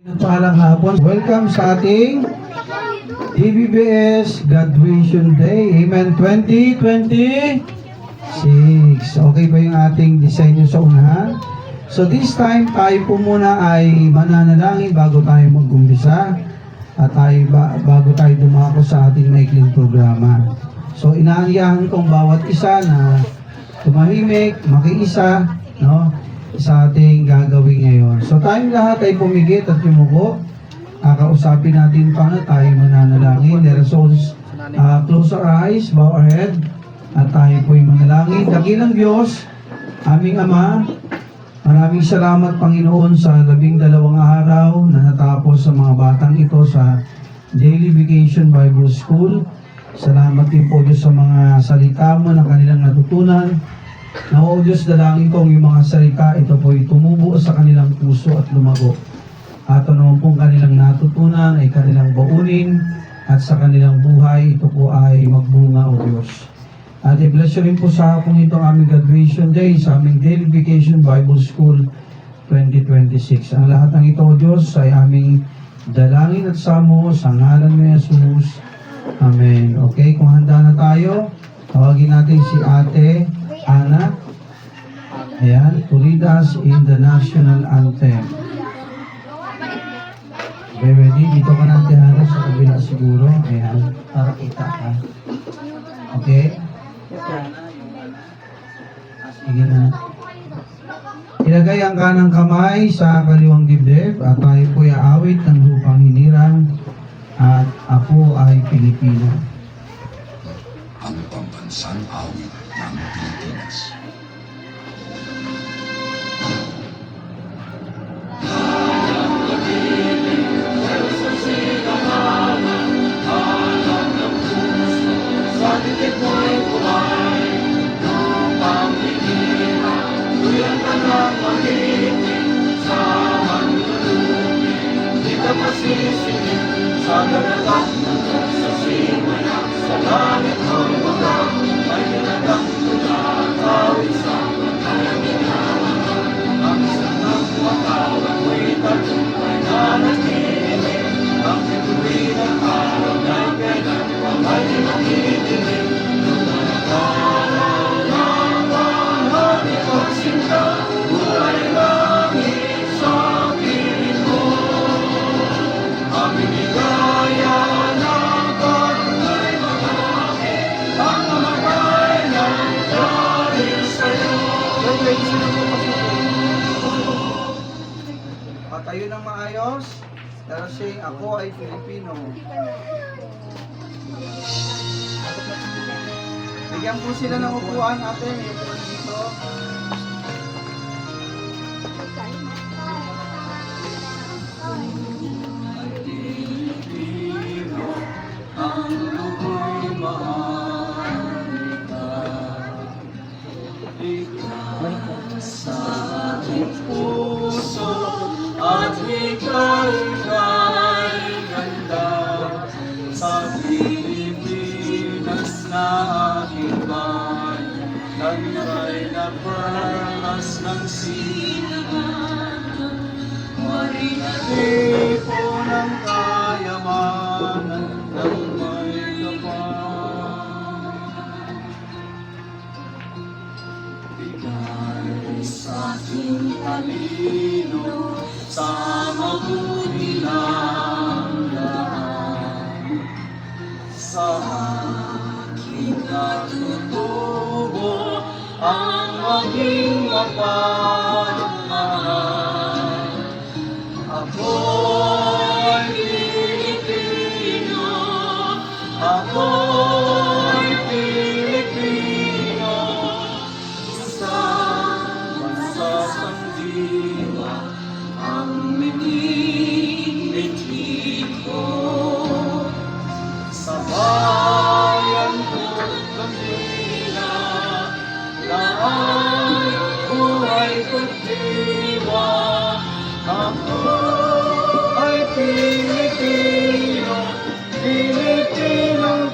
Parang hapon. Welcome sa ating DBBS Graduation Day. Amen. 2026. Okay ba yung ating disenyo sa unahan? So this time, tayo po muna ay mananalangin bago tayo mag-umpisa at bago tayo dumako sa ating maikling programa. So inaanyahan kong bawat isa na tumahimik, makiisa, no? Sa ating gagawin ngayon. So tayong lahat ay pumigit at yumuko. Kausapin natin paano tayo mananalangin. So close our eyes, bow our head, at tayo po'y manalangin. Dakilang Diyos, aming Ama, maraming salamat Panginoon sa 12 araw na natapos sa mga batang ito sa Daily Vacation Bible School. Salamat din po Diyos sa mga salita mo na kanilang natutunan. Na o Diyos, dalangin kong yung mga salita, ito po'y tumubo sa kanilang puso at lumago. At ano pong kanilang natutunan ay kanilang baunin at sa kanilang buhay, ito po ay magbunga o Diyos. At i-bless rin po sa hapong itong aming graduation day sa aming Daily Vacation Bible School 2026. Ang lahat ng ito o Diyos ay aming dalangin at samo sa ngalan ni Jesus. Amen. Okay, kung handa na tayo, tawagin natin si Ate Ana, ayan, to lead us in the national anthem. Okay, ready? Dito ka natin Ana, sa kabila siguro. Ayan, para kita ka. Okay? Sige na. Ilagay ang kanang kamay sa kaliwang dibdib at tayo po'y aawit ng lupang hinirang at ako ay Pilipino. Ang pambansang awit ng Pilipinas. Sa dagat sa simula, sa langit ang bagang, may nilagang tulatawid sa pagkalingawan. Ang sanang matawag mo'y tagumpay na nakikinig, ang bituin ng araw na kailan pamay makikinig. Lumalaw ng bahagi pagsinta, buhay langit sa piling mo. Aming ligaya ng pagkay malaki, ang mamagay ng dahil sa'yo. Patayo ng maayos. Pero sing, ako ay Filipino. Bigyan po sila ng upuan, ate. May upuan dito. Ang luko'y mahalika, ikaw sa aking puso, at ika'y ganda sa Pilipinas na aking bayan. Tangray na perlas ng silangan, maripo ng kayamanan ng may kapal. Bigay sa'king talino sa mabuti ng lahat, sa aking natutubo ang maging mapagmahal. Ako'y Pilipino, ako'y Pilipino, isang bansa sandiwa ang minimiti ko. Sa bayan ko't bandila, lahat buhay ko't diwa. Ako ay Pilipino, Pilipinong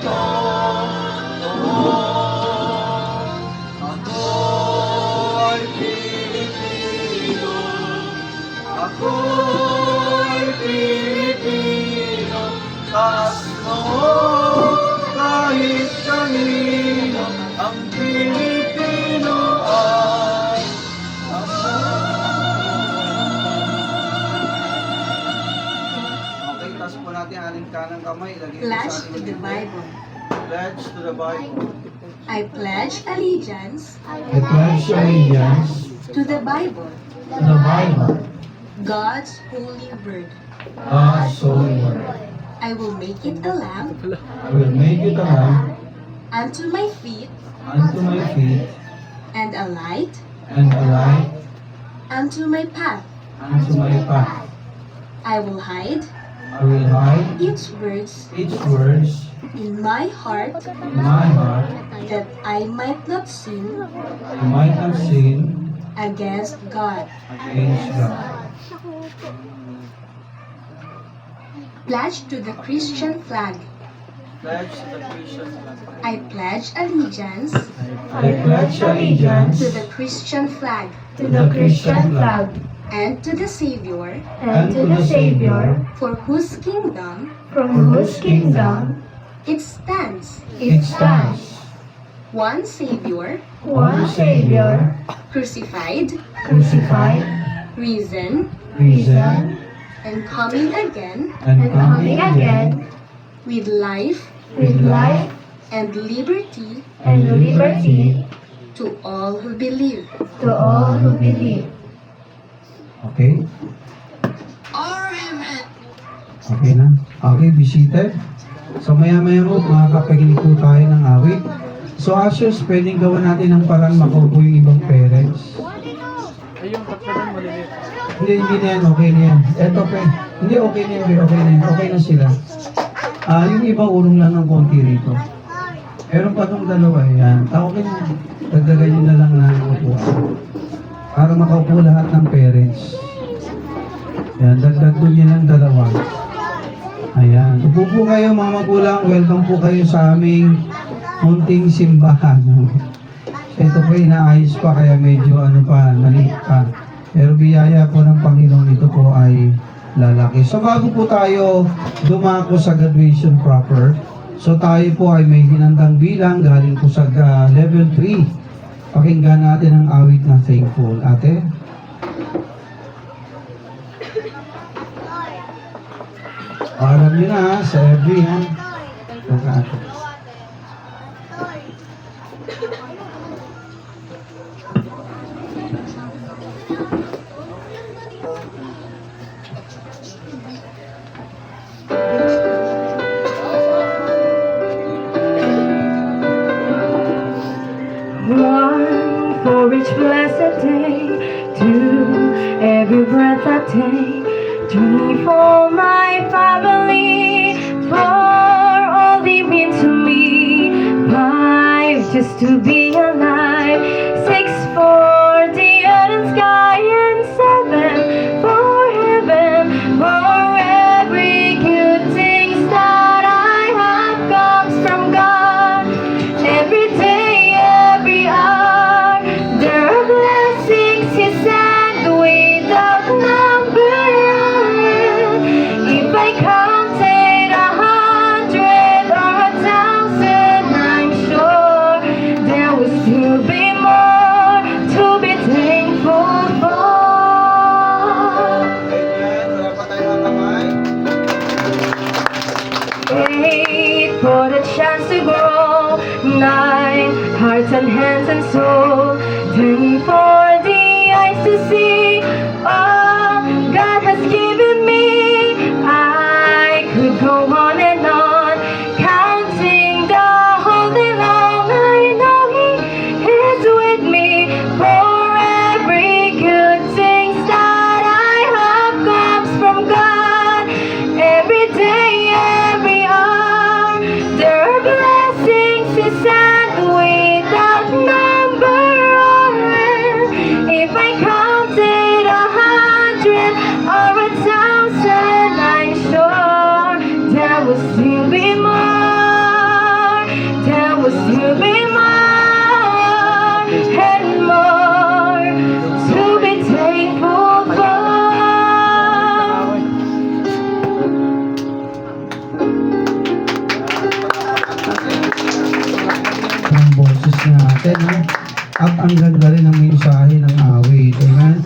natin ang ating kanang kamay. Ilagay po Pledge sa to ating the bibig. Bible. Pledge to the Bible. I pledge allegiance I pledge allegiance to the Bible, to the Bible, God's holy word. God's holy word. I will make it a lamp I will make it a lamp unto my feet unto my feet and a light and a light unto my path. unto my path. I will hide I will hide its words its words in my heart in my heart, that I might not sin I might not sin against God. against God. Pledge to the Christian flag. Pledge to the Christian flag. I pledge allegiance I pledge allegiance to the Christian flag to the Christian flag and to the Savior, and to the Savior, for whose kingdom for whose kingdom it stands, it stands, one Savior, one Savior, crucified, crucified, risen, risen, and coming again and coming again with life with life and liberty and liberty to all who believe. to all who believe. Okay? Okay na? Okay, be seated. So maya-maya mo, makakapaginig po tayo ng awit. So Ashes, pwedeng gawa natin ng parang makaupo yung ibang parents. Ayun, pagpapalin mo lilit. Hindi na yan, okay na yan. Eto pe, hindi okay na yan, okay na yan, okay na sila. Yung iba urong lang ng konti rito. Meron pa tong dalawa, yan. Okay na, dagdagan nyo na lang ng upuan. Para makaupo lahat ng parents. Yan, dagdag doon yun ng dalawa. Ayan. Upo po kayo mga magulang. Welcome po kayo sa aming munting simbahan. Ito po inaayos pa kaya medyo maliit pa. Pero biyaya po ng Panginoon, ito po ay lalaki. So bago po tayo dumako sa graduation proper, so tayo po ay may hinandang bilang galing po sa level 3. Pakinggan natin ang awit na thankful. Ate? Alam nyo na sa every ha. Ate. One for each blessed day, two every breath I take, three for my family, four all they mean to me, five just to be alive, six for the earth and sky, and seven for heaven, for every good thing that I have comes from God. Every day, every hour, there are blessings He sent without number. If I counted 100 or 1,000, I'm sure there will still be more to be thankful for. Amen. Wala pa tayong kamay. 8 for the chance to grow, 9 hearts and hands and soul, 10 for the eyes to see all God has given me. I could go on and on, counting the whole day long. I know He is with me, for every good thing that I have comes from God. Every day, every hour, there are blessings He sent without number or end. If I counted 100 or 1,000, I'm sure there will still be more. There will still be more and more to be thankful for. Ang boses natin, ha? At ang ganda rin ng mensahe ng awit. Amen?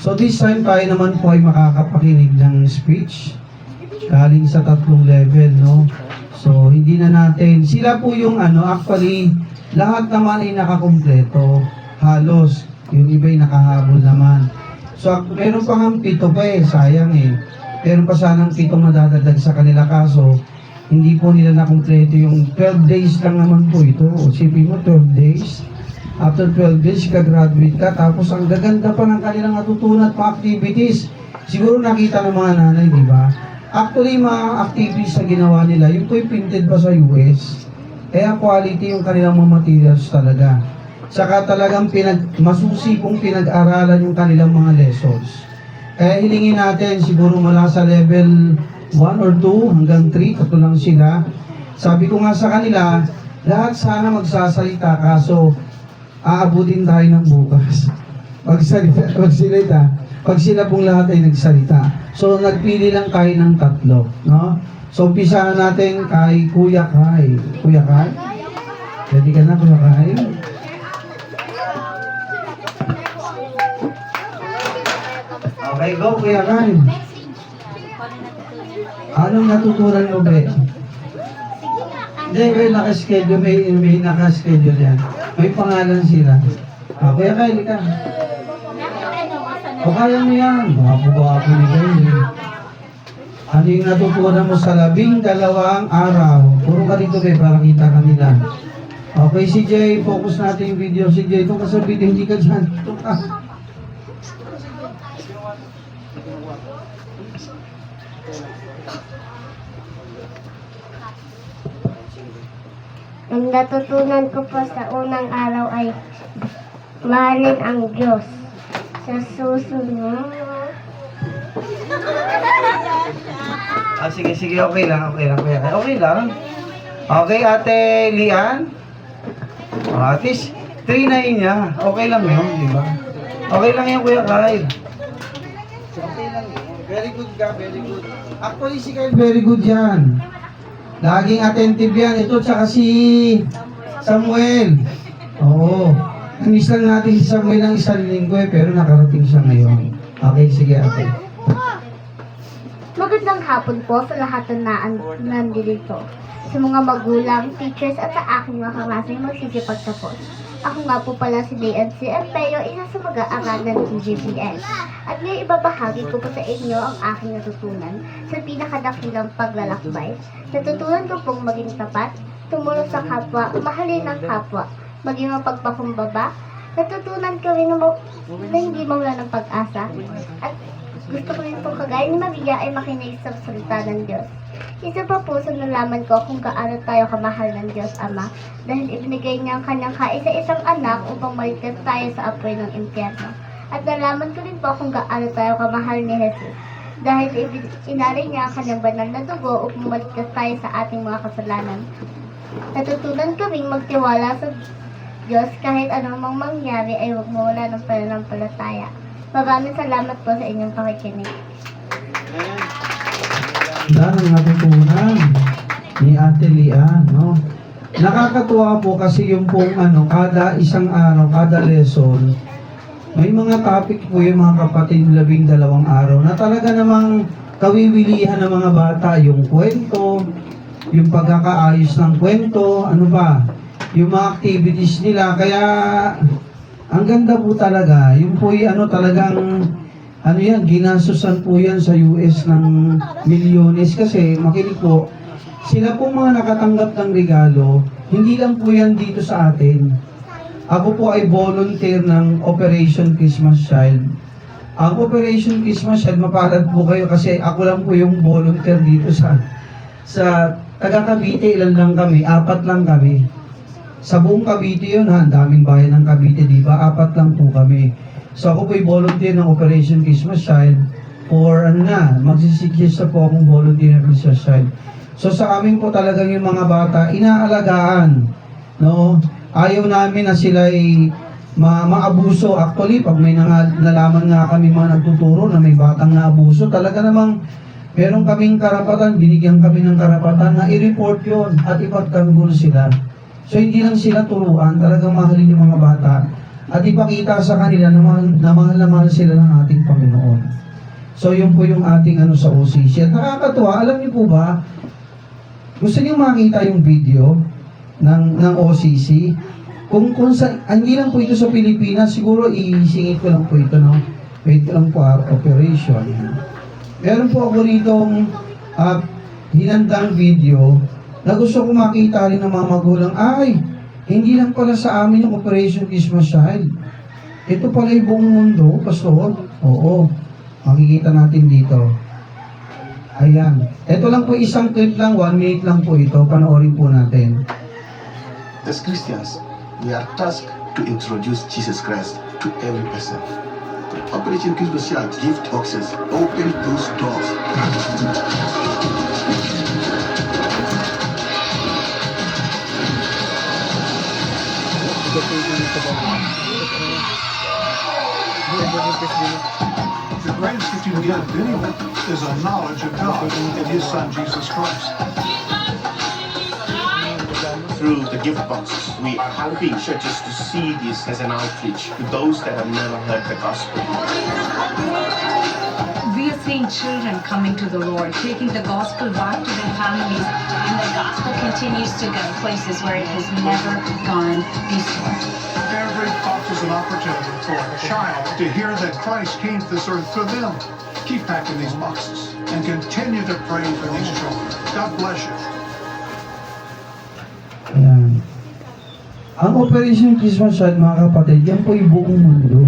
So this time tayo naman po ay makakapakinig ng speech. galing sa 3 level, no? So, hindi na natin, sila po yung actually, lahat naman ay nakakumpleto, halos, yung iba'y nakahabol naman. So, meron pa nga 7 pa sayang meron pa sanang 7 madadagdag sa kanila, kaso, hindi po nila nakumpleto yung 12 days lang naman po ito. Isipin mo, 12 days. After 12 days, ka-graduate ka, tapos ang gaganda pa ng kanilang natutunan pa activities. Siguro nakita ng mga nanay, di ba? Actually, mga activities na ginawa nila, yung po'y printed pa sa US. Kaya quality yung kanilang mga materials talaga. Saka talagang masusi kung pinag-aralan yung kanilang mga lessons. Kaya hilingin natin, siguro mula sa level 1 or 2 hanggang 3, tatlo lang sila. Sabi ko nga sa kanila, lahat sana magsasalita, kaso aabutin tayo ng bukas. Magsalita. Pag sila pong lahat ay nagsalita. So, nagpili lang tayo ng 3, no? So, umpisahan natin kay Kuya Kai. Kuya Kai? Ready ka na, Kuya Kai? Okay, go, Kuya Kai. Anong natutunan mo, Be? Hindi, may nakaschedule, may nakaschedule yan. May pangalan sila. Kuya Kai, ka. O kaya mo yan. Bapo-bapo ni Kayo. Ano yung natutunan mo sa 12 araw? Puro ka dito, Be, para kita kanila. Okay, si Jay, focus natin yung video. Si Jay, kung ka sa video, hindi ka dyan. Ito ka. Ang natutunan ko po sa unang araw ay mahalin ang Diyos. Sa susunod, Sige, okay lang. Okay lang. Okay, Ate Lian. At least, 3 na yun niya. Okay lang yun, di ba? Okay lang yun, Kuya Kyle. Okay lang yun. Very good ka, very good. Actually, si Kyle, very good yan. Laging attentive yan. Ito, tsaka si Samuel. Oo. Namiss lang natin si Samuel ng 1 linggo pero nakarating siya ngayon. Okay, sige, ate. magandang hapon po sa lahat na nandito. Sa mga magulang, teachers at sa aking mga kaklase magsisipagtapos. Ako nga po pala si Dayan C. Empeo, isa sa mag-aaral ng TGPS. At ngayon ibabahagi ko po sa inyo ang aking natutunan sa pinakadakilang paglalakbay. Natutunan ko pong maging tapat, tumulong sa kapwa, mahalin ang kapwa, maging mapagpakumbaba. Natutunan ko rin na hindi mawala ng pag-asa. At gusto ko rin pong kagaya ni Maria ay makinig sa salita ng Diyos. Isa pa po sa nalaman ko kung gaano tayo kamahal ng Diyos Ama dahil ibinigay niya ang kanyang kaisa-isang anak upang maligtas tayo sa apoy ng impyerno. At nalaman ko rin po kung gaano tayo kamahal ni Jesus dahil inalay niya ang kanyang banal na dugo upang maligtas tayo sa ating mga kasalanan. Natutunan kaming magtiwala sa Diyos kahit anumang mangyari ay huwag mawala ng pananampalataya. Maraming salamat po sa inyong pakikinig. Ganda ng natutunan ni Ate Lian, no? Nakakatuwa po kasi yung pong kada isang araw, kada lesson, may mga topic po yung mga kapatid 12 araw na talaga namang kawiwilihan ng mga bata, yung kwento, yung pagkakaayos ng kwento, ano ba, yung mga activities nila, kaya ang ganda po talaga, yung po talagang ginasusan po yan sa US ng milyones kasi makinig po, sila po mga nakatanggap ng regalo, hindi lang po yan dito sa atin. Ako po ay volunteer ng Operation Christmas Child. Ang Operation Christmas Child, mapalad po kayo kasi ako lang po yung volunteer dito sa taga Cavite, ilan lang kami, 4 lang kami. Sa buong Cavite yun ha, ang daming bayan ng Cavite, di ba? 4 lang po kami. So ako po'y volunteer ng Operation Christmas Child for magsi-6 years na po akong volunteer ng Christmas Child. So sa amin po talagang yung mga bata, inaalagaan, no? Ayaw namin na sila'y maabuso. Actually, pag may nalaman nga kami mga nagtuturo na may batang naabuso, talaga namang meron kaming karapatan, binigyan kami ng karapatan na i-report yon at ipagtanggol sila. So hindi lang sila turuan, talagang mahalin yung mga bata at ipakita sa kanila na mahal sila ng ating Panginoon. So, yun po yung ating sa OCC. At nakakatuwa, alam niyo po ba, gusto niyo makita yung video ng OCC? Kung sa, hindi lang po ito sa Pilipinas, siguro isingit ko lang po ito, no? Wait lang po, operation. Meron po ako ritong hinandang video na gusto ko makita rin ng mga magulang, ay, hindi lang pala sa amin yung Operation Christmas Child. Ito pala yung buong mundo, Pastor. Oo, makikita natin dito. Ayan. Ito lang po isang clip lang, 1 minute lang po ito. Panoorin po natin. As Christians, we are tasked to introduce Jesus Christ to every person. Operation Christmas Child gift boxes open those doors. The greatest gift you can give anyone is a knowledge of God and His Son Jesus Christ. Through the gift boxes, we are helping churches to see this as an outreach to those that have never heard the gospel. We are seeing children coming to the Lord, taking the gospel back to their families, and the gospel continues to go places where it has never gone before. Every box is an opportunity for a child to hear that Christ came to this earth for them. Keep packing these boxes and continue to pray for these children. God bless you. Ayan. Ang Operation Christmas Child, mga kapatid, yan po yung buong mundo.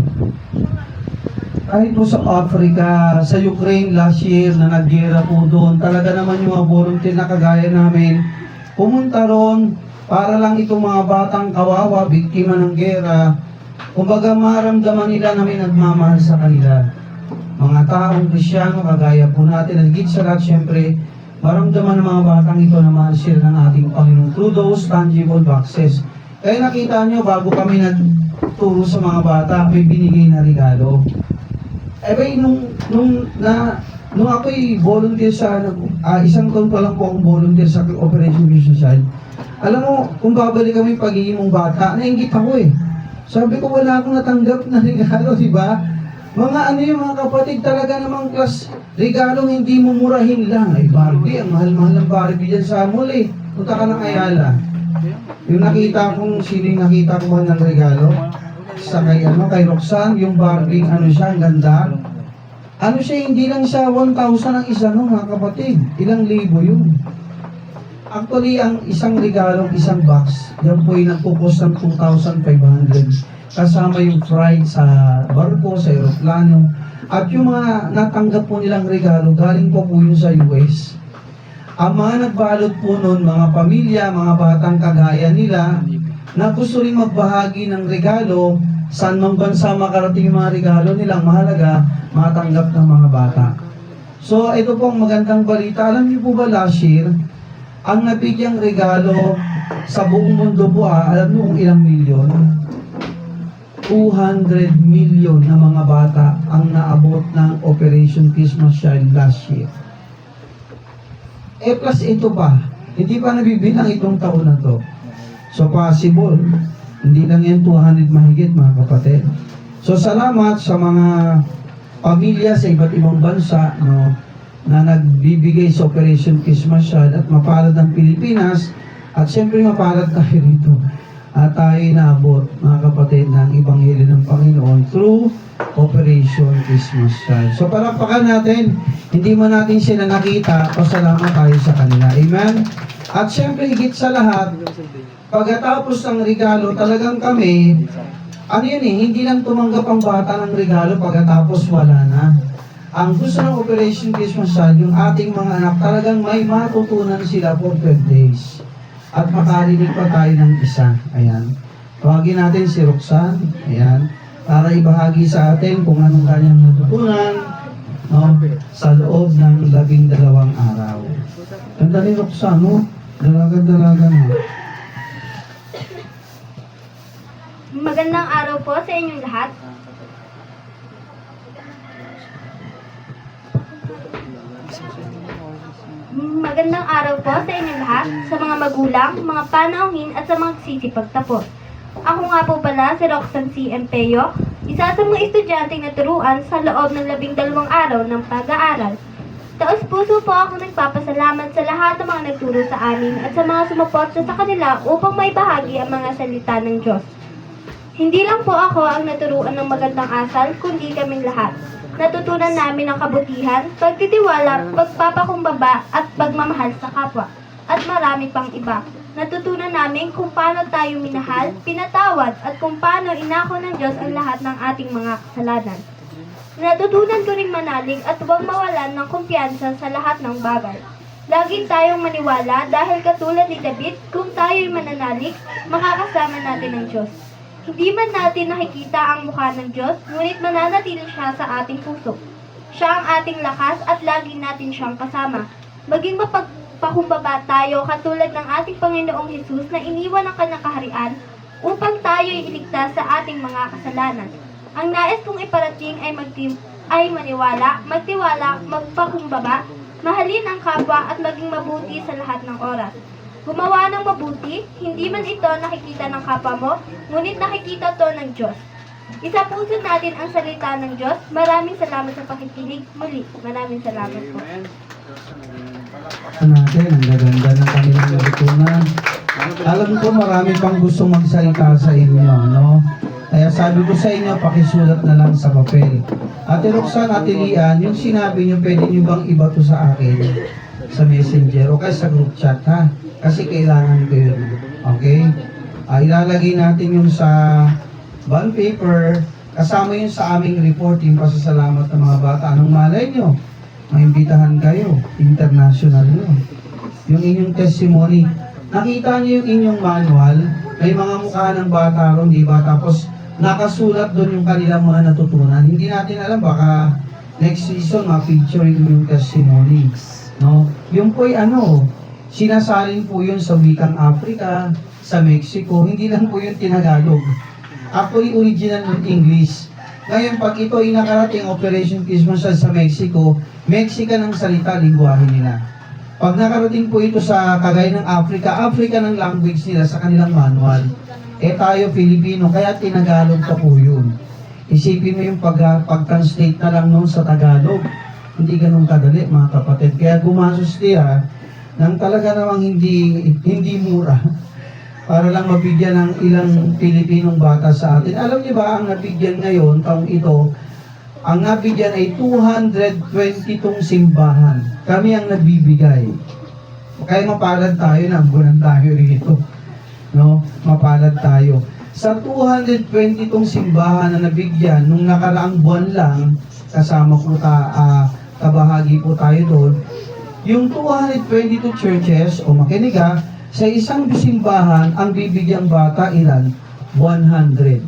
Kahit po sa Africa, sa Ukraine last year na naggera po doon, talaga naman yung mga volunteer na kagaya namin, pumunta ron para lang itong mga batang kawawa, biktima ng gera, kumbaga maramdaman nila na may nagmamahal sa kanila. Mga taong Krisyano, kagaya po natin, at higit sa lahat, syempre, maramdaman ng mga batang ito na mahal sila ng ating Panginoon through those tangible boxes. Kaya nakita nyo, bago kami nagturo sa mga bata, may binigay na regalo. Nung ako'y volunteer sa, isang taon pa lang po akong volunteer sa Operation Christmas Child, alam mo, kung babalik kami pagiging mong bata, nainggit ako eh. Sabi ko, wala akong natanggap na regalo, di ba? Mga mga kapatid, talaga namang class regalong hindi mo murahin lang. Ay, Barbie, ang mahal-mahal ng Barbie dyan sa mall eh. Punta ka ng Ayala. Yung nakita kong, sino yung nakita ko ba ng regalo? Sa kay Roxanne, yung Barbie, siya, ang ganda. Siya, hindi lang siya 1,000 ang isa, no, mga kapatid. Ilang libo yun. Actually, ang isang regalong isang box, yan po yung nagpupos ng 2,500. Kasama yung flight sa barko, sa aeroplano. At yung mga natanggap po nilang regalo, galing po yun sa US. Ang mga nagbalot po nun, mga pamilya, mga batang kagaya nila, na gusto rin magbahagi ng regalo, saan mang bansa makarating yung mga regalo nilang mahalaga, matanggap ng mga bata. So, ito po ang magandang balita. Alam niyo po ba last year, ang nabigyang regalo sa buong mundo po, alam niyo kung ilang milyon? 200 million na mga bata ang naabot ng Operation Christmas Child last year. Plus ito pa, hindi pa nabibilang itong taon na to. So possible, hindi lang yan 200 mahigit, mga kapatid. So salamat sa mga pamilya sa iba't ibang bansa, no, na nagbibigay sa Operation Christmas Child at mapalad ang Pilipinas at siyempre mapalad tayo rito. At tayo naabot, mga kapatid, ng Ebanghelyo ng Panginoon through Operation Christmas Child. So palakpakan natin, hindi man natin sila nakita, pasalamat tayo sa kanila. Amen? At siyempre, higit sa lahat, pagkatapos ng regalo, talagang kami, hindi lang tumanggap ang bata ng regalo pagkatapos wala na. Ang gusto ng Operation Christmas Child, yung ating mga anak, talagang may matutunan sila for 12 days. At makarinig pa tayo ng isa. Ayan. Tawagin natin si Roxanne. Ayan. Para ibahagi sa atin kung anong kanyang natutunan, no, sa loob ng 12 araw. Ganda ni Roxanne, no? Dalaga-dalaga na. Magandang araw po sa inyong lahat. Magandang araw po sa inyong lahat, sa mga magulang, mga panauhin at sa mga sisipagtapos. Ako nga po pala si Roxanne C. Empeyo, Isa sa mga estudyanteng naturuan sa loob ng 12 araw ng pag-aaral. Taos-puso po ako nagpapasalamat sa lahat ng mga nagturo sa amin at sa mga sumuporta sa kanila upang maibahagi ang mga salita ng Diyos. Hindi lang po ako ang naturuan ng magandang asal, kundi kaming lahat. Natutunan namin ang kabutihan, pagtitiwala, pagpapakumbaba at pagmamahal sa kapwa. At marami pang iba. Natutunan namin kung paano tayo minahal, pinatawad at kung paano inako ng Diyos ang lahat ng ating mga kasalanan. Natutunan ko ring manalig at huwag mawalan ng kumpiyansa sa lahat ng bagay. Lagi tayong maniwala dahil katulad ni David, kung tayo'y mananalig, makakasama natin ang Diyos. Hindi man natin nakikita ang mukha ng Diyos, ngunit mananatili siya sa ating puso. Siya ang ating lakas at lagi natin siyang kasama. Maging mapagpakumbaba tayo katulad ng ating Panginoong Hesus na iniwan ang kanyang kaharian upang tayo'y iligtas sa ating mga kasalanan. Ang nais kong iparating ay maniwala, magtiwala, magpakumbaba, mahalin ang kapwa at maging mabuti sa lahat ng oras. Gumawa ng mabuti, hindi man ito nakikita ng kapwa mo, ngunit nakikita to ng Diyos. Isapuso natin ang salita ng Diyos. Maraming salamat sa pakikinig. Muli, maraming salamat po. Natin, ang gaganda ng kanilang natutunan. Alam ko marami pang gusto magsalita sa inyo, no? Kaya sabi ko sa inyo, pakisulat na lang sa papel. Ate Roxanne, Ate Lian, yung sinabi nyo, pwede nyo bang iba to sa akin? Sa messenger o kaya sa group chat, ha? Kasi kailangan ko yun. Okay? Ilalagay natin yung sa bond paper, kasama yun sa aming report, yung pasasalamat ng mga bata. Anong malay nyo? Maimbitahan kayo. International yun. Yung inyong testimony. Nakita nyo yung inyong manual, may mga mukha ng bata ron, di ba? Tapos nakasulat doon yung kanilang mga natutunan. Hindi natin alam, baka next season ma-feature yung testimony. No? Yung po'y sinasalin po yun sa wikang Africa, sa Mexico, hindi lang po yun Tinagalog. Actually, original ng English. Ngayon, pag ito ay nakarating Operation Christmas sa Mexico, Mexican ang salita, lingwahe nila. Pag nakarating po ito sa kagaya ng Africa, Africa ng language nila sa kanilang manual. Tayo, Filipino, kaya Tinagalog pa po yun. Isipin mo yung pag-translate na lang noon sa Tagalog. Hindi ganun kadali, mga kapatid. Kaya gumasos nila nang talaga namang hindi mura para lang mabigyan ng ilang Pilipinong bata sa atin. Alam niyo ba, ang nabigyan ngayon, taong ito, ang nabigyan ay 222 simbahan. Kami ang nabibigay. Kaya mapalad tayo, nambunan tayo rito. No? Mapalad tayo. Sa 222 simbahan na nabigyan, nung nakaraang buwan lang, kasama po kabahagi po tayo doon, yung 222 churches, o makinig sa isang simbahan, ang bibigyang bata ilan? 100.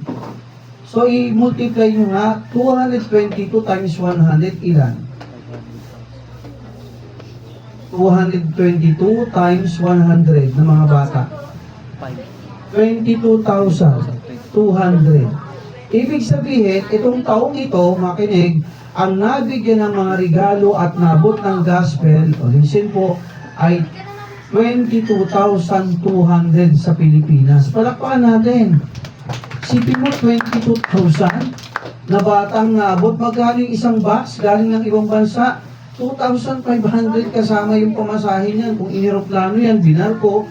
So, i-multiply nyo nga, 222 times 100 ilan? 222 times 100 ng mga bata. 22,200. Ibig sabihin, itong taong ito, makinig, ang nabigyan ng mga regalo at nabot ng gospel, o listen po, ay 22,200 sa Pilipinas. Palakpakan natin. Sipin mo, 22,000 na batang nabot. Magkano yung isang box galing ng ibang bansa? 2,500 kasama yung pamasahin niyan. Kung iniroplano yan, binarko,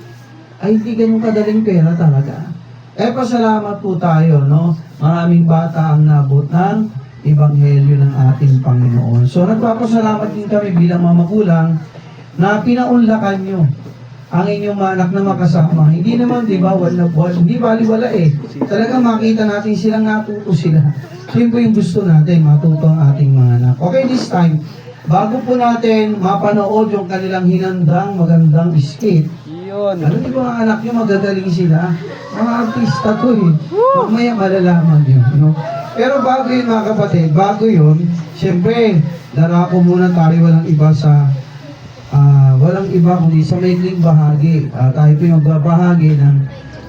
ay hindi ganun kadaling pera talaga. Pasalamat po tayo, no? Maraming bata ang nabot ng Ebanghelyo ng ating Panginoon. So, nagpapasalamat din kami bilang mga magulang na pinaunlakan nyo ang inyong mga anak na makasama. Hindi naman, di ba, hindi baliwala Talagang makita natin silang natuto sila. So, yun po yung gusto natin, matuto ang ating mga anak. Okay, this time, bago po natin mapanood yung kanilang hinandang magandang skit, alam niyo ba, anak nyo magagaling sila? Mga artista to Mamaya malalaman yun, no? Pero bago yun, mga kapatid, siyempre, darako muna tayo walang iba kundi sa maikling bahagi. Tayo po yung magbabahagi ng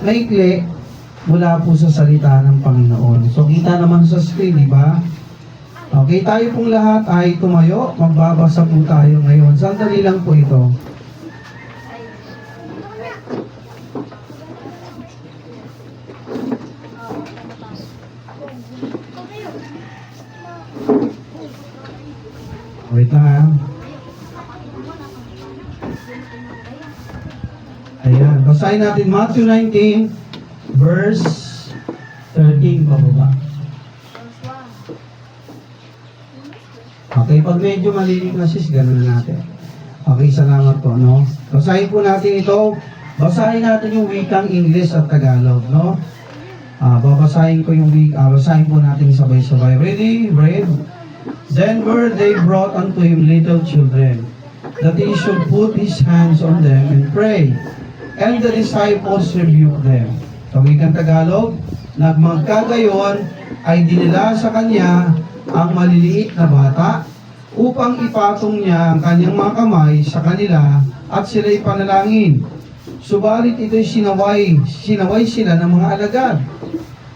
maikli mula po sa salita ng Panginoon. So, kita naman sa screen, di ba? Okay, tayo pong lahat ay tumayo. Magbabasa po tayo ngayon. Sandali lang po ito. Wait lang ha. Ayan, basahin natin Matthew 19, verse 13 pababa. Okay, pag medyo malilig na sis, gano'n na natin. Okay, salamat po, no? Basahin po natin ito. Basahin natin yung wikang English at Tagalog, no? Babasahin ko yung basahin po natin sabay-sabay. Ready? Read. Then were they brought unto him little children, that he should put his hands on them and pray. And the disciples rebuked them. Sa wikang Tagalog, nagmagkagayon ay dinila sa kanya ang maliliit na bata upang ipatong niya ang kanyang mga kamay sa kanila at sila'y panalangin. Subalit ito'y sinaway sila ng mga alagad.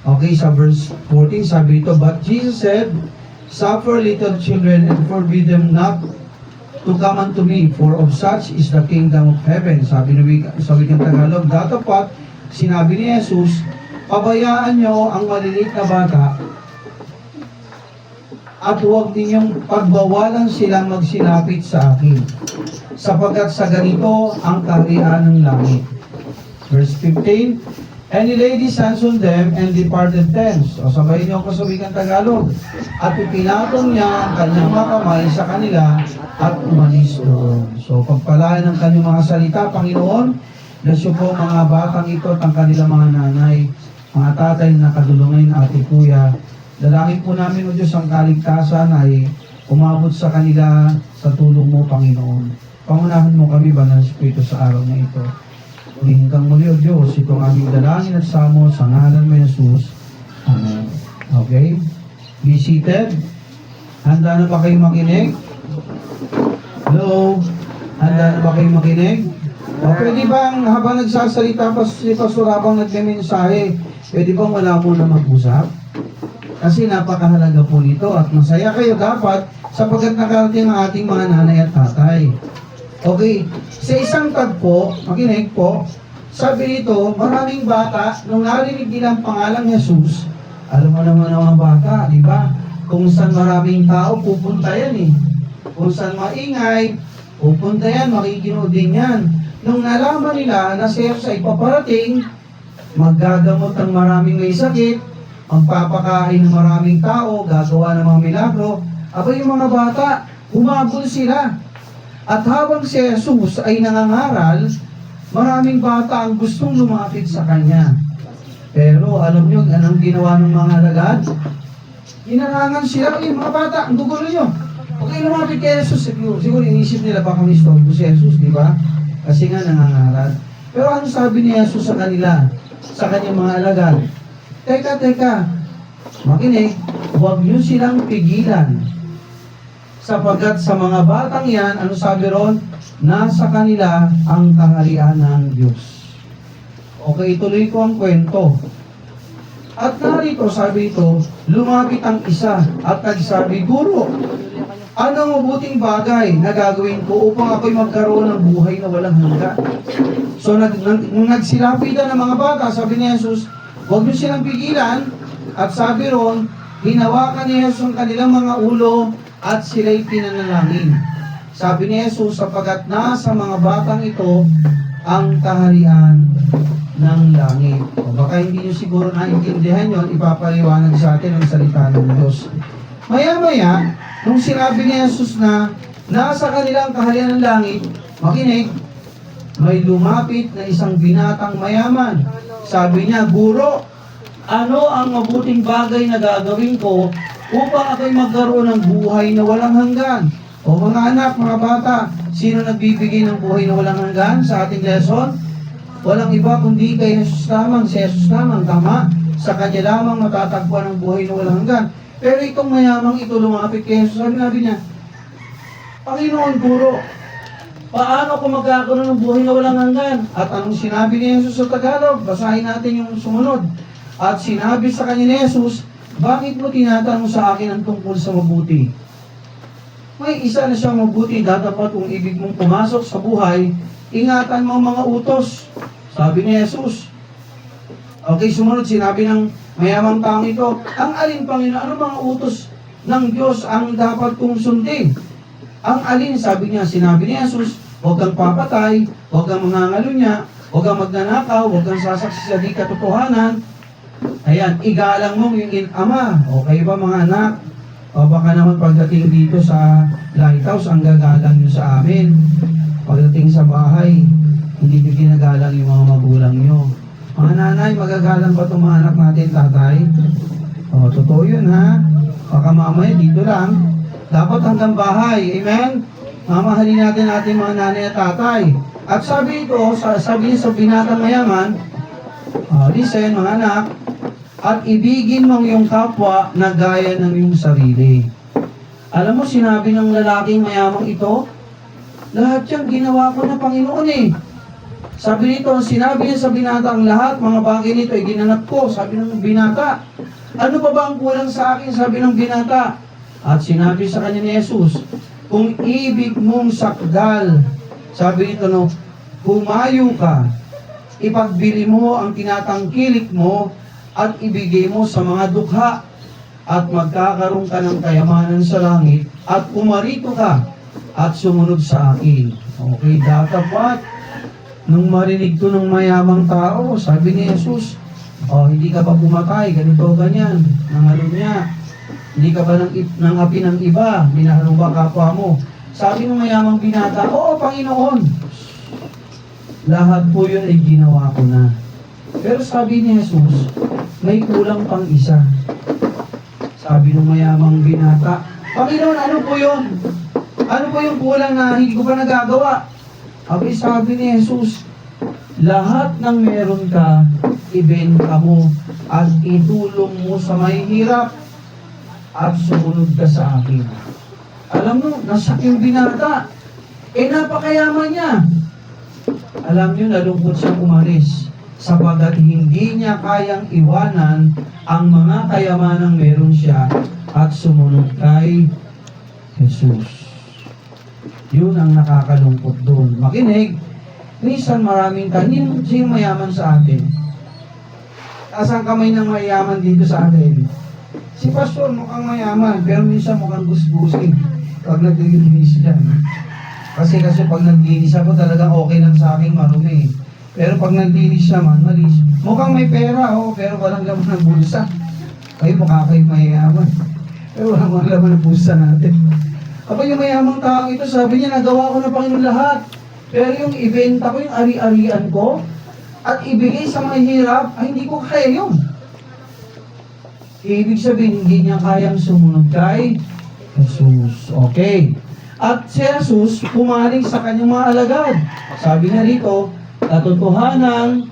Okay, sa verse 14 sabi ito, but Jesus said, suffer little children and forbid them not to come unto me, for of such is the kingdom of heaven. Sabi sa wikang Tagalog, datapat sinabi ni Jesus, pabayaan niyo ang maliliit na bata at huwag ninyong pagbawalan silang magsilapit sa akin, sapagkat sa ganito ang kaharian ng langit. Verse 15, and he laid his hands on them and departed thence. O sabayin niyo ako sa wikang Tagalog. At ipinatong niya ang kanyang mga kamay sa kanila at umalis doon. So pagpalain ng kanyang mga salita, Panginoon, bless you po mga batang ito at ang kanilang mga nanay, mga tatay na kadulungay na ate kuya. Dalangin po namin, O Diyos, ang kaligtasan ay umabot sa kanila sa tulong mo, Panginoon. Pangunahan mo kami, Banal na Espiritu, sa araw na ito. Hulihin kang muli, O Diyos, itong aming dalangin at samo sa ngalan mo, Jesus. Amen. Okay? Be seated. Handa na ba kayo makinig? Hello? Handa na ba kayo makinig? O pwede bang habang nagsasalita si Pastor habang nagme-mensahe, pwede bang wala muna mag-usap? Kasi napakahalaga po nito at masaya kayo dapat sapagkat nakarating ang ating mga nanay at tatay. Okay, sa isang tagpo, makinig po, sabi nito, maraming bata, nung narinig nila ang pangalang Jesus, alam mo naman ang mga bata, di ba? Kung saan maraming tao, pupunta yan eh. Kung saan maingay, pupunta yan, makikinood din yan. Nung nalaman nila na si Jesus ay paparating, maggagamot ng maraming may sakit, magpapakain ng maraming tao, gagawa ng mga milagro, aba yung mga bata, humabol sila. At habang si Jesus ay nangangaral, maraming bata ang gustong lumapit sa kanya. Pero alam nyo, anong ginawa ng mga alagad? Inarangan sila, mga bata, ang gugulo nyo. Okay, lumapit kay Jesus. Siguro inisip nila baka may storbo si Jesus, di ba? Kasi nga nangangaral. Pero ano sabi ni Jesus sa kanila, sa kanyang mga alagad? Teka, makinig, huwag nyo silang pigilan. Sapagkat sa mga batang yan, ano sabi ron? Nasa kanila ang kaharian ng Diyos. Okay, ituloy ko ang kwento. At narito, sabi ito, lumapit ang isa at nagsabi, Guro, ano ang mabuting bagay na gagawin ko upang ako'y magkaroon ng buhay na walang hanggan? So, nung nagsilapitan ng mga bata, sabi ni Jesus, huwag nyo silang pigilan. At sabi ron, hinawakan ni Jesus ang kanilang mga ulo at sila'y pinanalangin. Sabi ni Jesus, sapagkat nasa mga batang ito ang kaharian ng langit. O baka hindi nyo siguro naintindihan yun, ipapaliwanag sa atin ang salita ng Diyos. Maya-maya, nung sinabi ni Jesus na nasa kanilang kaharian ng langit, makinig, may lumapit na isang binatang mayaman. Sabi niya, Guro, ano ang mabuting bagay na gagawin ko upang ako'y magkaroon ng buhay na walang hanggan? O mga anak, mga bata, sino nagbibigay ng buhay na walang hanggan sa ating lesson? Walang iba kundi kay Jesus lamang, si Jesus lamang, tama? Sa kanya lamang matatagpuan ng buhay na walang hanggan. Pero itong mayamang ito lumapit kay Jesus, sabi niya, Panginoon, Guro, paano ko magkakaroon ng buhay na walang hanggan? At anong sinabi ni Jesus sa Tagalog? Basahin natin yung sumunod. At sinabi sa kanya ni Jesus, bakit mo tinatanong sa akin ang tungkol sa mabuti? May isa na siyang mabuti, dapat kung ibig mong pumasok sa buhay, ingatan mo ang mga utos. Sabi ni Jesus. Okay, sumunod, sinabi ng mayamang taong ito, ang alin Panginoon, ano mga utos ng Diyos ang dapat kong sundin? Ang alin, sabi niya, sinabi ni Jesus, huwag kang papatay, huwag kang mangangalunya, huwag kang magnanakaw, huwag kang sasaksi sa di katotohanan. Ayan, igalang mo yung ama. Okay ba mga anak? O baka naman pagdating dito sa lighthouse, ang gagalang nyo sa amin. Pagdating sa bahay, hindi nyo ginagalang yung mga magulang nyo. Mga nanay, magagalang ba itong mga anak natin, tatay? O, totoo yun ha. Baka mamaya dito lang. Dapat hanggang bahay. Amen? Mamahalin natin ating mga nanay at tatay. At sabi ito, sabi niya sa binatang mayaman, listen mga anak, at ibigin mong iyong kapwa na gaya ng iyong sarili. Alam mo, sinabi ng lalaking mayamang ito, lahat yan ginawa ko na Panginoon eh. Sabi nito, sinabi niya sa binata, ang lahat, mga bagay nito ay ginanap ko. Sabi ng binata, ano pa ba ang kulang sa akin? Sabi ng binata. At sinabi sa kanya ni Jesus, kung ibig mong sakdal, sabi nito, no, humayo ka, ipagbili mo ang tinatangkilik mo, at ibigay mo sa mga dukha, at magkakaroon ka ng kayamanan sa langit, at pumarito ka, at sumunod sa akin. Okay, datapat, nung marinig to ng mayamang tao, sabi ni Jesus, hindi ka ba pumatay, ganito, ganyan, nangalo niya, hindi ka ba nang api ng iba, minahalo ba kapwa mo? Sabi ng mayamang binata, oo, Panginoon, lahat po yun ay ginawa ko na. Pero sabi ni Jesus, may kulang pang isa. Sabi ng mayamang binata, Panginoon, ano po yun? Ano po yung kulang na hindi ko pa nagagawa? Sabi ni Jesus, lahat ng meron ka, ibenta mo at itulong mo sa mahihirap at sumunod ka sa akin. Alam mo, nasak yung binata. Napakayaman niya. Alam niyo, nalungkot siyang umalis sapagkat hindi niya kayang iwanan ang mga kayamanang meron siya at sumunod kay Jesus. Yun ang nakakalungkot doon. Makinig, minsan maraming kanin, sino mayaman sa atin? Taas ang kamay ng mayaman dito sa atin. Si Pastor mukhang mayaman, pero minsan mukhang gusgusin pag naglinis siya. Kasi pag naglinis ako, talagang okay lang sa akin, marumi. Pero pag naglinis naman, malis. Mukhang may pera, pero walang laman ng bulsa. Kayo mukha kayo mayaman. Pero walang laman ng bulsa natin. Kapag yung mayamang tao ito, sabi niya, nagawa ko na Panginoon lahat. Pero yung ibenta ko, yung ari-arian ko, at ibigay sa mahirap, ay hindi ko kaya yun. Ibig sabihin, hindi niya kayang sumunod kay Jesus. Okay. At si Jesus, pumaling sa kanyang mga alagad. Sabi na rito, katotohanan,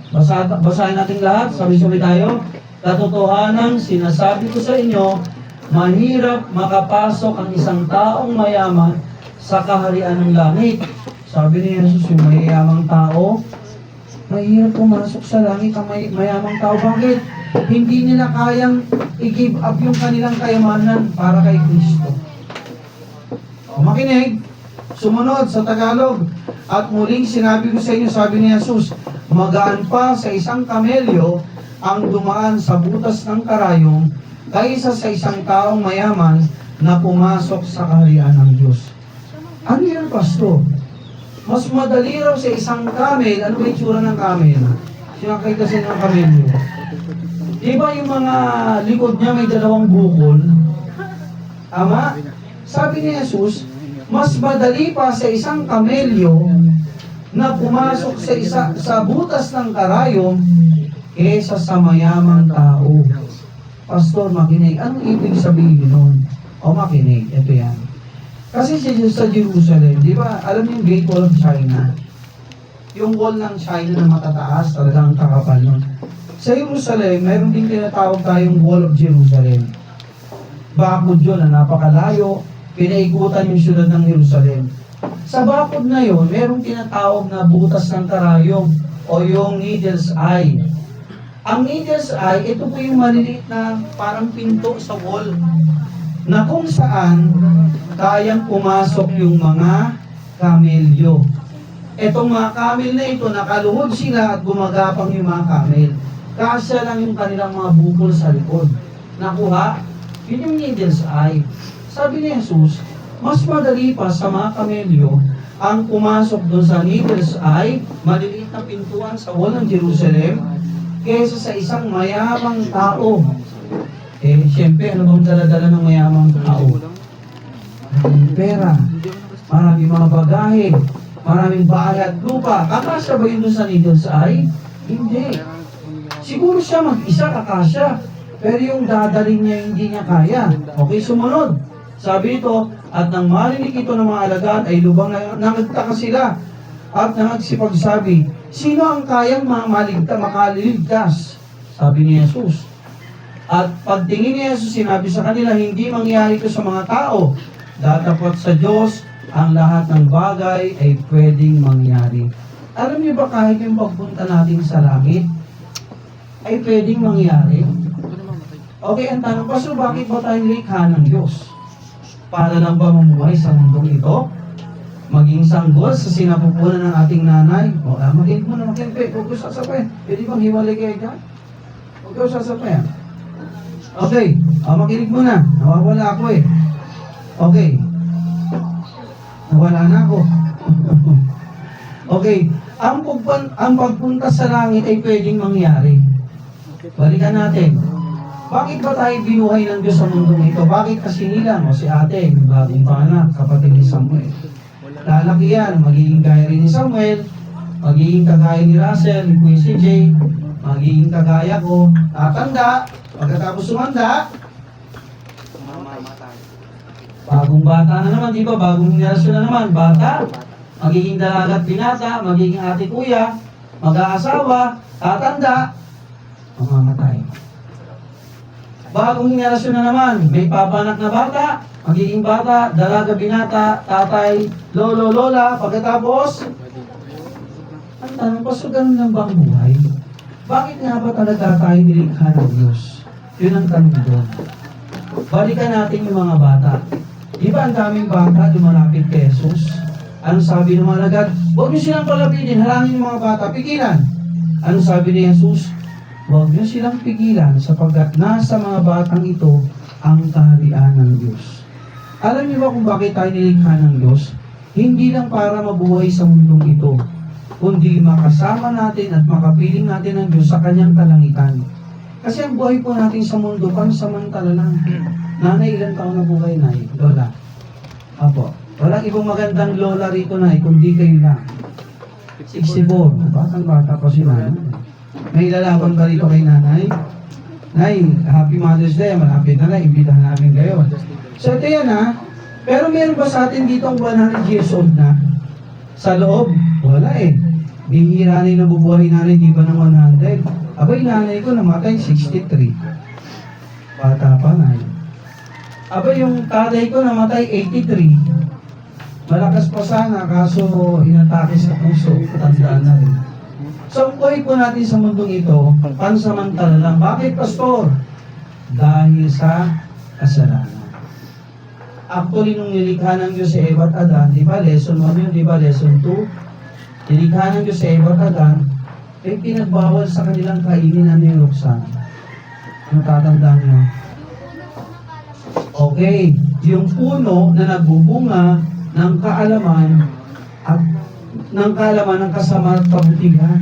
basahin natin lahat, sabi-sabi tayo, katotohanan, sinasabi ko sa inyo, mahirap makapasok ang isang taong mayaman sa kaharian ng langit. Sabi ni Jesus, yung mayamang tao, mahirap pumasok sa langit ang mayamang tao. Bakit? Hindi nila kayang i-give up yung kanilang kayamanan para kay Kristo. Makinig, sumunod sa Tagalog. At muling sinabi ko sa inyo, sabi ni Jesus, magaan pa sa isang kamelyo ang dumaan sa butas ng karayom kaysa sa isang taong mayaman na pumasok sa kaharian ng Diyos. Ano yan, Pastor? Mas madali raw sa isang camel. Ano ba yung tsura ng camel? Sinakay kasi ng kamelyo. Diba yung mga likod niya may dalawang bukol? Ama? Sabi ni Jesus, mas madali pa sa isang kamelyo na pumasok sa butas ng karayom kesa sa mayamang tao. Pastor, makinig. Anong ibig sabihin nun? Makinig. Ito yan. Kasi sa Jerusalem, di ba, alam niyo yung Great Wall of China? Yung wall ng China na matataas, talagang kakapal nun. Sa Jerusalem, mayroon din tinatawag tayong Wall of Jerusalem. Bakod yun na napakalayo, pinaikutan yung syudad ng Jerusalem. Sa bakod na yun, mayroong tinatawag na butas ng karayom o yung needle's eye. Ang needle's eye, ito po yung maliliit na parang pinto sa wall na kung saan kayang pumasok yung mga kamelyo. Etong mga kamel na ito, nakaluhod sila at gumagapang yung mga kamel. Kasya lang yung kanilang mga bukol sa likod. Nakuha? Yun yung needle's eye. Sabi ni Jesus, Mas madali pa sa mga kamelyo ang pumasok doon sa needle's eye, maliliit na pintuan sa wall ng Jerusalem, kaysa sa isang mayamang tao. Eh, siyempre, ano bang dala-dala ng mayamang tao? Maraming pera, maraming mga bagahe, maraming bahay at lupa. Kakasya ba yun doon sa needle's eye? Hindi. Siguro siya mag-isa kakasya, pero yung dadalhin niya hindi niya kaya. Okay, sumunod. Sabi ito, at nang marinig ito ng mga alagad ay lubang na nagtaka sila at nagsipagsabi, sino ang kayang makaliligtas? Sabi ni Jesus. At pagtingin ni Jesus, sinabi sa kanila, hindi mangyari ito sa mga tao. Datapot sa Diyos, ang lahat ng bagay ay pwedeng mangyari. Alam niyo ba kahit yung pagpunta natin sa langit, ay pwedeng mangyari? Okay, ang tanong, Pastor, bakit ba tayo likha ng Diyos? Para lang ba mamuhay sa mundong ito? Maging sanggol sa sinapupunan ng ating nanay? O, makinig mo na, makinig. Huwag ko sasapayan. Pwede bang hiwalay kayo dyan? Huwag ko sasapayan. Okay, makinig mo na. Nawawala ako eh. Okay. Nawala na ako. Okay. Ang pagpunta sa langit ay pwedeng mangyari. Balikan natin. Bakit ba tayo binuhay ng Diyos sa mundong ito? Bakit kasinilang o si ate, may bagong panak, kapatid ni Samuel? Lalaki yan, magiging gaya rin ni Samuel, magiging kagaya ni Russell, ni Quincy J, magiging kagaya ko, tatanda, pagkatapos sumanda, bagong bata na naman, di ba? Bagong henerasyon na naman, bata, magiging dalaga at binata, magiging ate kuya, mag-aasawa, tatanda, mamamatay. Bagong henerasyon na naman, may papanak na bata, magiging bata, dalaga, binata, tatay, lolo, lola, pagkatapos, ang tanong, Pastor, ganun lang bang buhay? Bakit nga ba talaga tayo nilikha ng Diyos? Yun ang tanong doon. Balikan natin yung mga bata. Di ba ang daming bata lumalapit kay Jesus? Ano sabi ng mga alagad? Huwag niyo silang palapitin, halangin yung mga bata, pigilan. Ano sabi ni Jesus? Huwag niyo silang pigilan sapagkat nasa mga batang ito ang kaharian ng Diyos. Alam niyo ba kung bakit tayo nilikha ng Diyos? Hindi lang para mabuhay sa mundong ito, kundi makasama natin at makapiling natin ng Diyos sa kanyang kalangitan. Kasi ang buhay po natin sa mundo, pansamantala lang. Nanay, ilang taon na buhay, Nay? Lola? Apo. Walang ibang magandang lola rito, Nay, kundi kayo lang. 64. Batang-bata pa si Nanay. May lalaban ba rito kay Nanay? Nay, Happy Mother's Day. Malapit na, imbitahan namin kayo. So ito yan ha. Pero meron ba sa atin dito ang 100 years old na? Sa loob? Wala eh. Bihira na yung nabubuhay nanay, di ba ng 100? Abay, nanay ko namatay 63. Bata pa na yun. Abay, yung tatay ko namatay 83. Malakas pa sana, kaso inatake sa puso. Tandaan na rin. So, ang buhay po natin sa mundong ito, pansamantala lang. Bakit, Pastor? Dahil sa kasalanan. Actually, nung nilikha ng Diyos si Eva at Adan, di ba, lesson 1 yun, di ba, lesson 2? Nilikha ng Diyos si Eva at Adan, eh, pinagbawal sa kanilang kainin na ni Roxanne. Natatandaan nyo? Okay, yung puno na nagbubunga ng kaalaman at ng kaalaman ng kasama at kabutihan.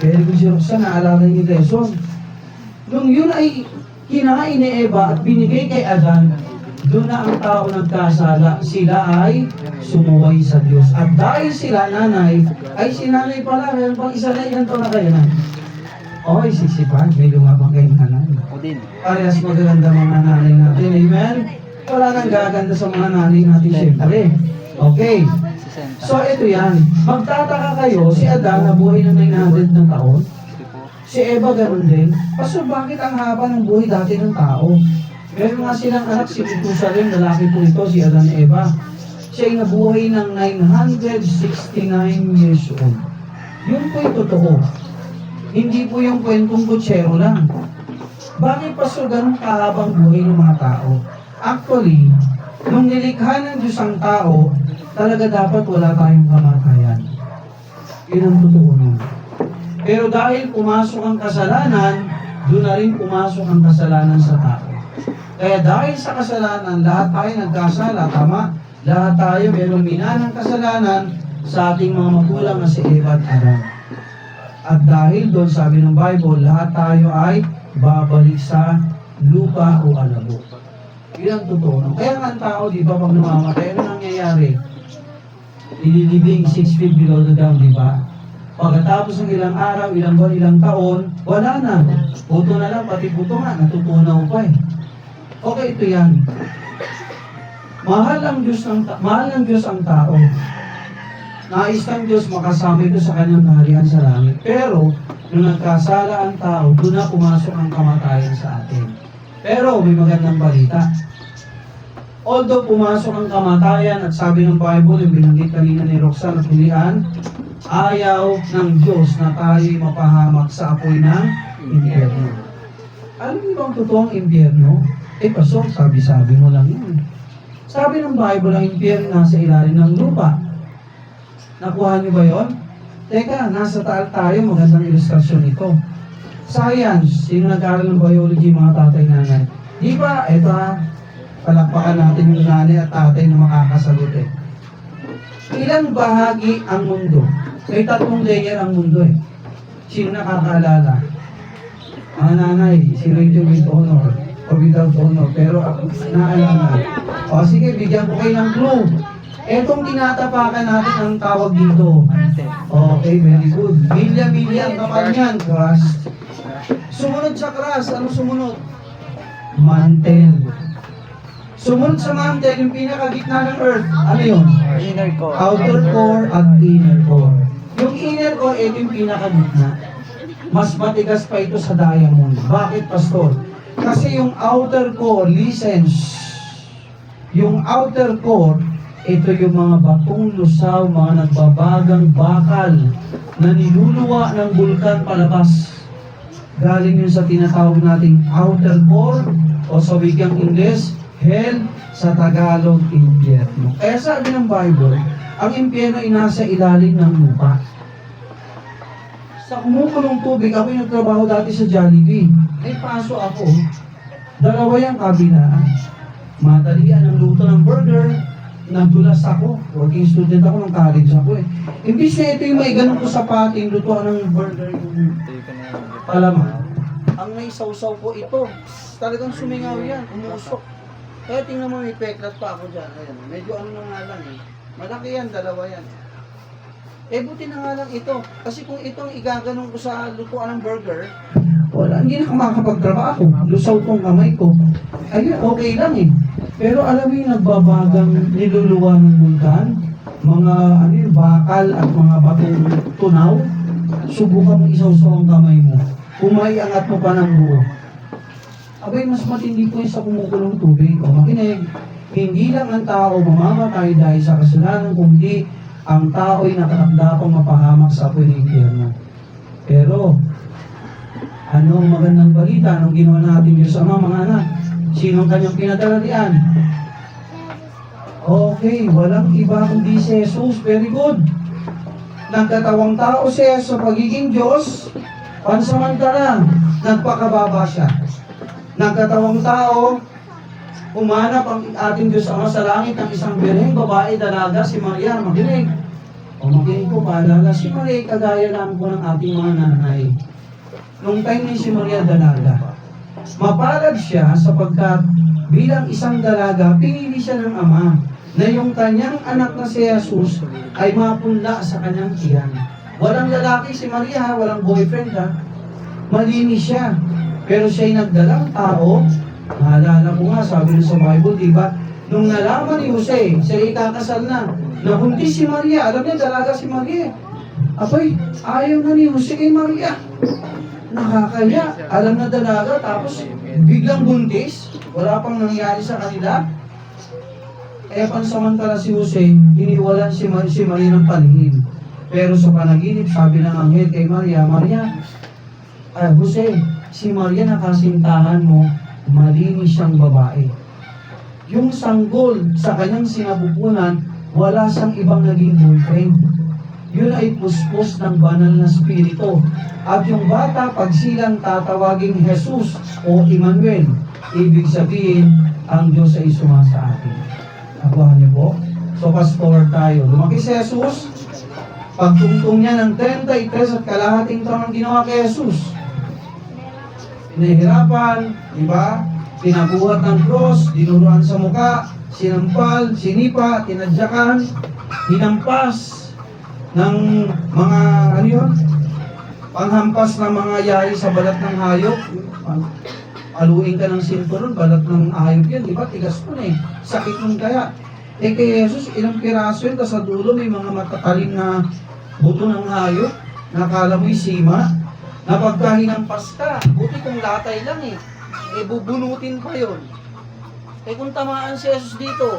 Pero kung si Roxanne, naalala niyo lesson. Nung yun ay kinain ni Eva at binigay kay Adan, doon na ang tao nagkasala, sila ay sumuway sa Diyos. At dahil sila, nanay, ay si nanay pala, meron pang isa na, ilan taon na kayo na? Okay, 65, may lumabang kayo nanay. Parehas magaganda mga nanay natin, amen? Wala nang gaganda sa mga nanay natin, siyempre. Okay. So, ito yan. Magtataka kayo, si Adan nabuhay ng 900 na taon. Si Eva ganun din. Pastor, bakit ang haba ng buhay dati ng tao? Meron nga silang anak, si Methuselah, lalaki po ito, si Adan at Eva. Siya ay nabuhay ng 969 years old. Yun po yung totoo. Hindi po yung kwentong kutsero lang. Bakit pa so ganun kahabang buhay ng mga tao? Actually, nung nilikha ng Diyos ang tao, talaga dapat wala tayong kamatayan. Yun ang totoo nun. Pero dahil pumasok ang kasalanan, doon na rin pumasok ang kasalanan sa tao. Kaya dahil sa kasalanan, lahat tayo nagkasala, tama? Lahat tayo mayroong minanang kasalanan sa ating mga magulang na si Eva at Adan. At dahil doon, sabi ng Bible, lahat tayo ay babalik sa lupa o alabo. Yun ang totoo. Kaya nga ang tao, di ba, pag namamatay, ano nangyayari? Ililibing 6 feet below the ground, di ba? Pagkatapos ng ilang araw, ilang buwan, ilang taon, wala na. Puto na lang, pati puto nga, natutunaw pa eh. Okay, ito yan. Mahal ng Diyos ang tao. Nais ng Diyos makasama ito sa kanyang kaharian sa langit. Pero, nung nagkasala ang tao, doon na pumasok ang kamatayan sa atin. Pero, may magandang balita. Although pumasok ang kamatayan at sabi ng Bible, yung binanggit kanina ni Roxanne at Julian, ayaw ng Diyos na tayo mapahamak sa apoy ng impyerno. Alam niyo bang totoong impyerno? Pastor, sabi-sabi mo lang yun. Sabi ng Bible, ang impyerno nasa ilalim ng lupa. Nakuha niyo ba yun? Teka, nasa taal tayo, magandang ilustrasyon ito. Science, sino nag-aaral ng biology, mga tatay-nanay? Di ba, ito palakpakan natin yung nanay at tatay na makakasagot eh. Ilang bahagi ang mundo? May 3 layer ang mundo eh. Sino nakakaalala? Mga nanay, sino yung with honor o without honor? Pero naalala. O sige, bigyan ko kayo ng clue. Etong tinatapakan natin ang tawag dito. Okay, very good. Milya, kapal yan, crust. Sumunod sa crust, ano sumunod? Mantle. Sumunod sa mantle, yung pinakagitna ng earth, ano yun? Inner core. Outer core at inner core. Yung inner core, ito yung pinakagitna. Mas matigas pa ito sa diamond. Bakit, Pastor? Kasi yung outer core, listen, yung outer core, ito yung mga batong lusaw, mga nagbabagang bakal na niluluwa ng bulkan palabas. Galing yun sa tinatawag nating outer core o sa wikang Ingles, hell, sa Tagalog, impyerno. Kaya sabi ng Bible, ang impyerno ay nasa ilalim ng lupa. Sa kumukulong tubig, ako yung nagtrabaho dati sa Jollibee. May paso ako. 2 yung kabilaan. Madalian ang luto ng burger. Nagdulas ako. Working student ako ng college ako eh. Imbis na ito yung may ganun ko sa pating lutuan ng burger yung palaman. Ang may sausaw ko ito. Talagang sumingaw yan. Umusok. Kaya tingnan mo may peklat pa ako dyan. Ayan. Medyo ano na nga lang eh. Malaki yan. 2 yan. Buti na nga lang ito. Kasi kung itong igaganon ko sa lutuan ng burger, wala, hindi na makakapagtrabaho. Lusaw tong kamay ko. Ayun, okay lang eh. Pero alam mo yung nagbabagang niluluwa ng bulkan, mga bakal at mga batong tunaw, subukan mo isawsaw ang kamay mo. Kung maiangat mo pa ng buo. Abay, mas matindi po yung sa kumukulong tubig. O makinig, hindi lang ang tao mamamatay dahil sa kasalanan, kundi ang tao ay nakatakdapang mapahamak sa apoy ng impyerno. Pero, anong magandang balita nung ginawa natin Diyos Ama, mga anak? Sinong kanyang pinadalarian? Okay, walang iba kundi si Jesus. Very good. Nagkatawang tao si Jesus sa pagiging Diyos, pansamantala, nagpakababa siya. Nagkatawang tao, umanap ang ating Diyos Ama sa langit ng isang birheng babae, dalaga, si Maria. Makinig. O makinig po, paalala, si Maria, kagaya lang po ng ating mga nanay. Nung time ni si Maria, dalaga. Mapalad siya sapagkat bilang isang dalaga, pinili siya ng Ama na yung kanyang anak na si Jesus ay mapunla sa kanyang tiyan. Walang lalaki si Maria, walang boyfriend ha. Malinis siya. Pero siya'y nagdalang tao. Naalala ko nga, sabi rin sa Bible, diba? Nung nalaman ni Jose, siya ikakasal na kundi si Maria, alam niya, dalaga si Maria. Apoy, ayaw na ni Jose kay Maria. Nakakaya, alam na dalaga, tapos biglang buntis, wala pang nangyari sa kanila. Kaya pansamantala si Jose, iniwalan si Maria ng paningin. Pero sa panaginip, sabi ng anghel kay Maria, Jose, si Maria nakasintahan mo, malinis siyang babae. Yung sanggol sa kanyang sinapupunan, wala siyang ibang naging boyfriend. Yun ay puspos ng banal na spirito. At yung bata, pag silang tatawaging Jesus o Emmanuel, Ibig sabihin, ang Diyos ay sumasa atin. Nakuha niyo po? So, fast forward tayo. Lumaki si Jesus. Pagtungtong niya ng 33 at kalahating taon ang ginawa kay Jesus. Pinahirapan, di ba? Pinabuhat ng cross, dinuruan sa muka, sinampal, sinipa, tinadyakan, hinampas ng mga, ano yun? Panghampas ng mga yari sa balat ng hayop. Aluin ka ng sinturon, balat ng hayop yan, di ba? Tigas mo eh. Sakit nun kaya. Eh kay Jesus, ilang piraso yun, tapos sa dulo may mga matatalim na buto ng hayop, nakala mo'y sima, na pagkahinampas ka, buti kung latay lang eh, bubunutin pa yun. Eh kung tamaan si Jesus dito,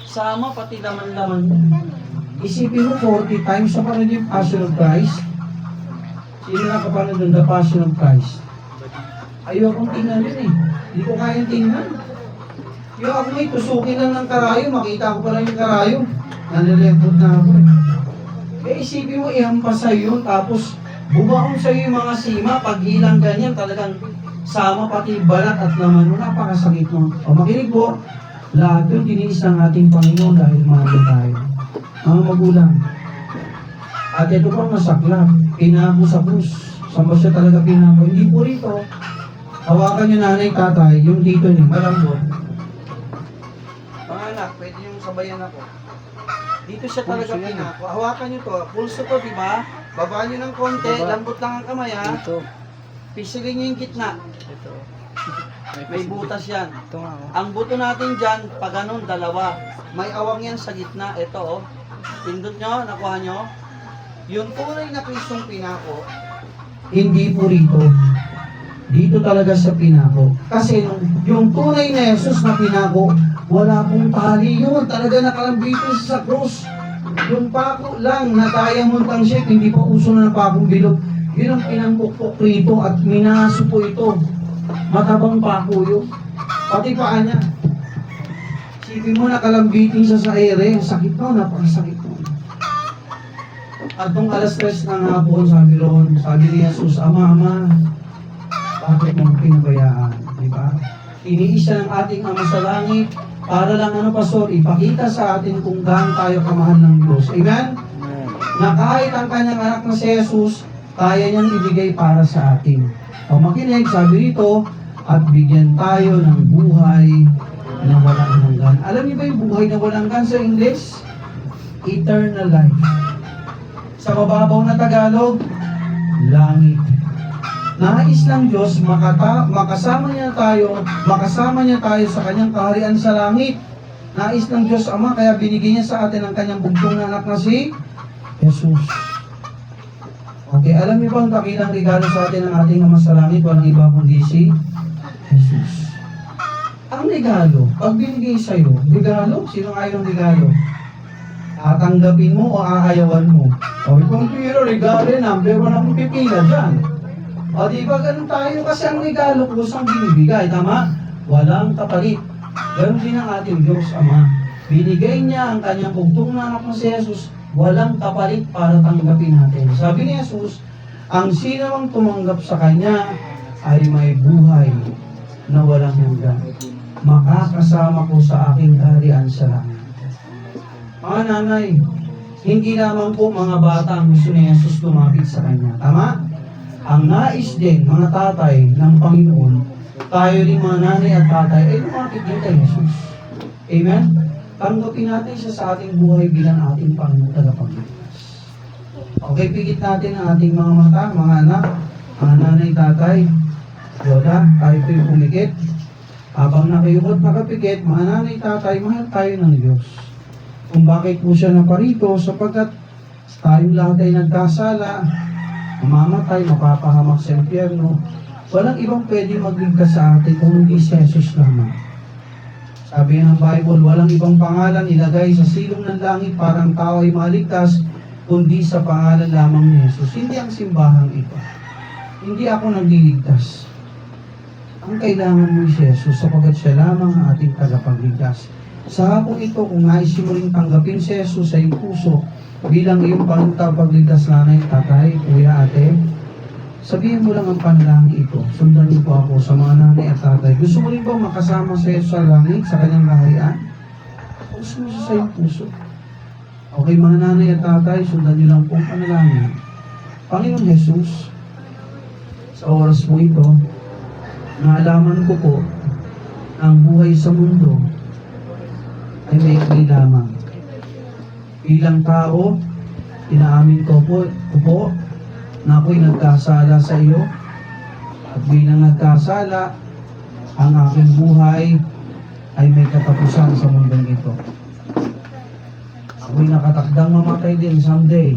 sama pati laman-laman yan. Isipin mo 40 times sa parang yung Passion of Christ. Sino nakapanood doon, The Passion of Christ? Ayokong tingnan yun eh. Hindi ko kayang tingnan. Yung ako may tusukin lang ng karayo, makita ko pa lang yung karayo. Nanilipot na ako eh. Eh isipin mo, ihampas sa'yo yun, tapos bumaon sa'yo yung mga sima, pag hilang ganyan, talagang sama pati balat at laman mo, napakasakit mo. O makinig po, lahat yun tiniis ng ating Panginoon dahil mahal tayo. Mga magulang. At ito pang masaklap, pinako sa krus. Saan ba siya talaga pinako? Hindi po rito. Hawakan nyo nanay, tatay, yung dito niyo, malambot. Mga anak, pwede yung sabayan ako. Dito siya talaga pinako. Hawakan nyo to. Pulso to, di ba? Baba nyo ng konti. Lambot lang ang kamay, ha? Pisilin nyo yung gitna. May butas yan. Ang buto natin dyan, pag ganun, dalawa. May awang yan sa gitna. Ito, oh. Pindot nyo, nakuha nyo. Yung tunay na Kristong pinako, hindi po rito. Dito talaga sa pinako. Kasi yung tunay na Jesus na pinako, wala pong tali yun. Talaga nakalambitin sa cross. Yung pako lang na diamond ang shape, hindi pa uso na pakong bilog. Yun ang pinangpukpok rito at minaso po ito. Matabang pako yun. Pati paa niya. Sipin mo nakalambitin siya sa ere. Sakit mo, napakasakit mo. At nung alas 3 ng hapon, sabi ni Jesus, Ama, bakit mo pinabayaan? Diba? Iniis siya ng ating Ama sa langit para lang pastor, ipakita sa atin kung gaano tayo kamahal ng Diyos. Amen? Na kahit ang kanyang anak na si Jesus, kaya niyang ibigay para sa atin. O makinig, sabi rito, at bigyan tayo ng buhay na walang hanggan. Alam niyo ba yung buhay na walang hanggan sa English? Eternal life. Sa mababaw na Tagalog, langit. Nais ng Diyos makasama niya tayo sa kanyang kaharian sa langit. Nais ng Diyos Ama, kaya binigay niya sa atin ang kanyang bugtong na anak na si Jesus. Okay, alam niyo ba ang dakilang regalo sa atin ng ating Ama sa langit? Walang iba kundi si Jesus. Ang regalo, pag binigay sa'yo, regalo, sino ayaw ng regalo? Tatanggapin mo o aayawan mo? O kung pero regalo number 1 ang pipila dyan. O di ba ganun tayo? Kasi ang regalo kusang binibigay, tama? Walang kapalit. Ganun din ang ating Diyos Ama. Binigay niya ang kanyang bugtong na anak na si Jesus, walang kapalit para tanggapin natin. Sabi ni Jesus, ang sino mang tumanggap sa kanya ay may buhay na walang hanggan. Makakasama ko sa aking kaharian sa langit. Mga nanay, hindi lamang po mga bata ang gusto ni Jesus lumapit sa kanya. Tama? Ang nais din, mga tatay ng Panginoon, tayo rin mga nanay at tatay, ay lumapit din kay Jesus. Amen? Tanggapin natin siya sa ating buhay bilang ating Panginoon tagapagligtas. Okay, pigit natin ang ating mga mata, mga anak, mga nanay, tatay. Yoda, tayo po'y pumikit. Habang nakayukot, nakapikit, mga nanay, tatay, mahal tayo ng Diyos. Kung bakit po siya naparito, sapagkat tayong lahat ay nagkasala, mamamatay, mapapahamak sa impyerno, walang ibang pwede magligtas sa atin kung hindi si Jesus lamang. Sabi ng Bible, walang ibang pangalan ilagay sa silong ng langit parang tao ay maligtas, kundi sa pangalan lamang ni Jesus. Hindi ang simbahang ito. Hindi ako nagliligtas. Ang kailangan mo si Jesus, sapagkat siya lamang ang ating tagapagligtas. Sa hapong ito, kung nais mo rin tanggapin si Jesus sa iyong puso bilang iyong Panginoon tagapagligtas, nanay, tatay, kuya, ate, sabihin mo lang ang panalangin ito. Sundan niyo po ako sa mga nanay at tatay. Gusto mo rin ba makasama sa iyo sa langit, sa kanyang kaharian? Gusto mo siya sa iyong puso. Okay, mga nanay at tatay, sundan niyo lang po ang panalangin. Panginoon Jesus, sa oras mo ito, naalaman ko po na ang buhay sa mundo ay may lamang. Bilang tao, inaamin ko po na ako'y nagkasala sa iyo at bilang nagkasala, ang aking buhay ay may katapusan sa mundong ito. Ako'y nakatakdang mamatay din someday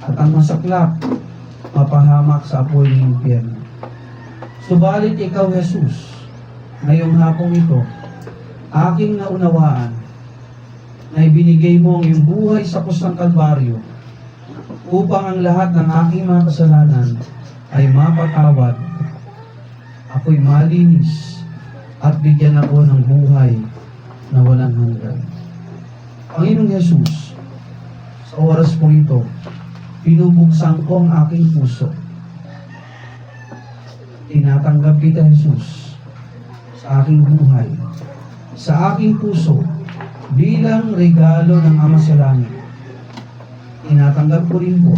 at ang masaklap, mapahamak sa apoy ng impyerno. Subalit ikaw, Jesus, ngayong hapong ito, aking naunawaan na ibinigay mo ang iyong buhay sa krus ng Kalbaryo upang ang lahat ng aking mga kasalanan ay mapatawad. Ako'y malinis at bigyan ako ng buhay na walang hanggan. Panginoong Jesus, sa oras po ito, pinubuksan ko ang aking puso. Tinatanggap kita, Jesus, sa aking buhay, sa aking puso, bilang regalo ng Ama sa Langit. Tinatanggap ko rin po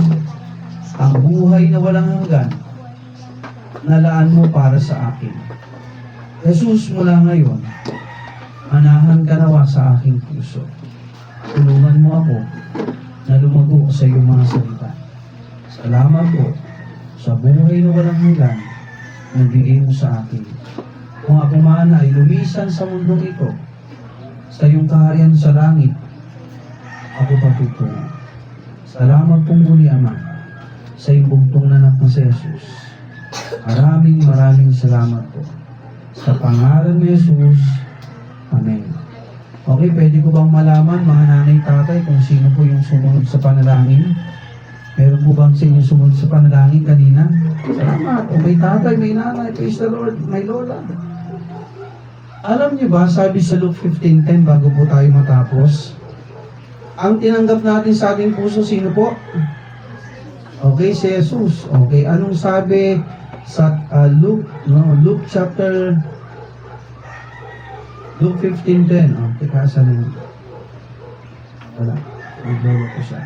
ang buhay na walang hanggan na laan mo para sa akin. Jesus, mula ngayon, manahan ka nawa sa aking puso. Tulungan mo ako na lumago sa iyong mga salita. Salamat po sa buhay na walang hanggan na bigay mo sa akin. Kung ako man ay lumisan sa mundong ito, sa iyong kaharian sa langit, ako patutungo. Salamat pong muli, Ama, sa iyong bugtong na anak na si Jesus. Maraming salamat po. Sa pangalan ni Jesus, Amen. Okay, pwede ko bang malaman, mga nanay, tatay, kung sino po yung sumunod sa panalangin? Meron po bang sa inyo sumunod sa panalangin kanina? Salamat. O may tatay, may nanay, praise the Lord, may lola. Alam niyo ba, sabi sa Luke 15:10, bago po tayo matapos, ang tinanggap natin sa ating puso, sino po? Okay, si Jesus. Okay, anong sabi sa Luke 15:10. Teka, saan yun? Wala. Nagbawa ko siya.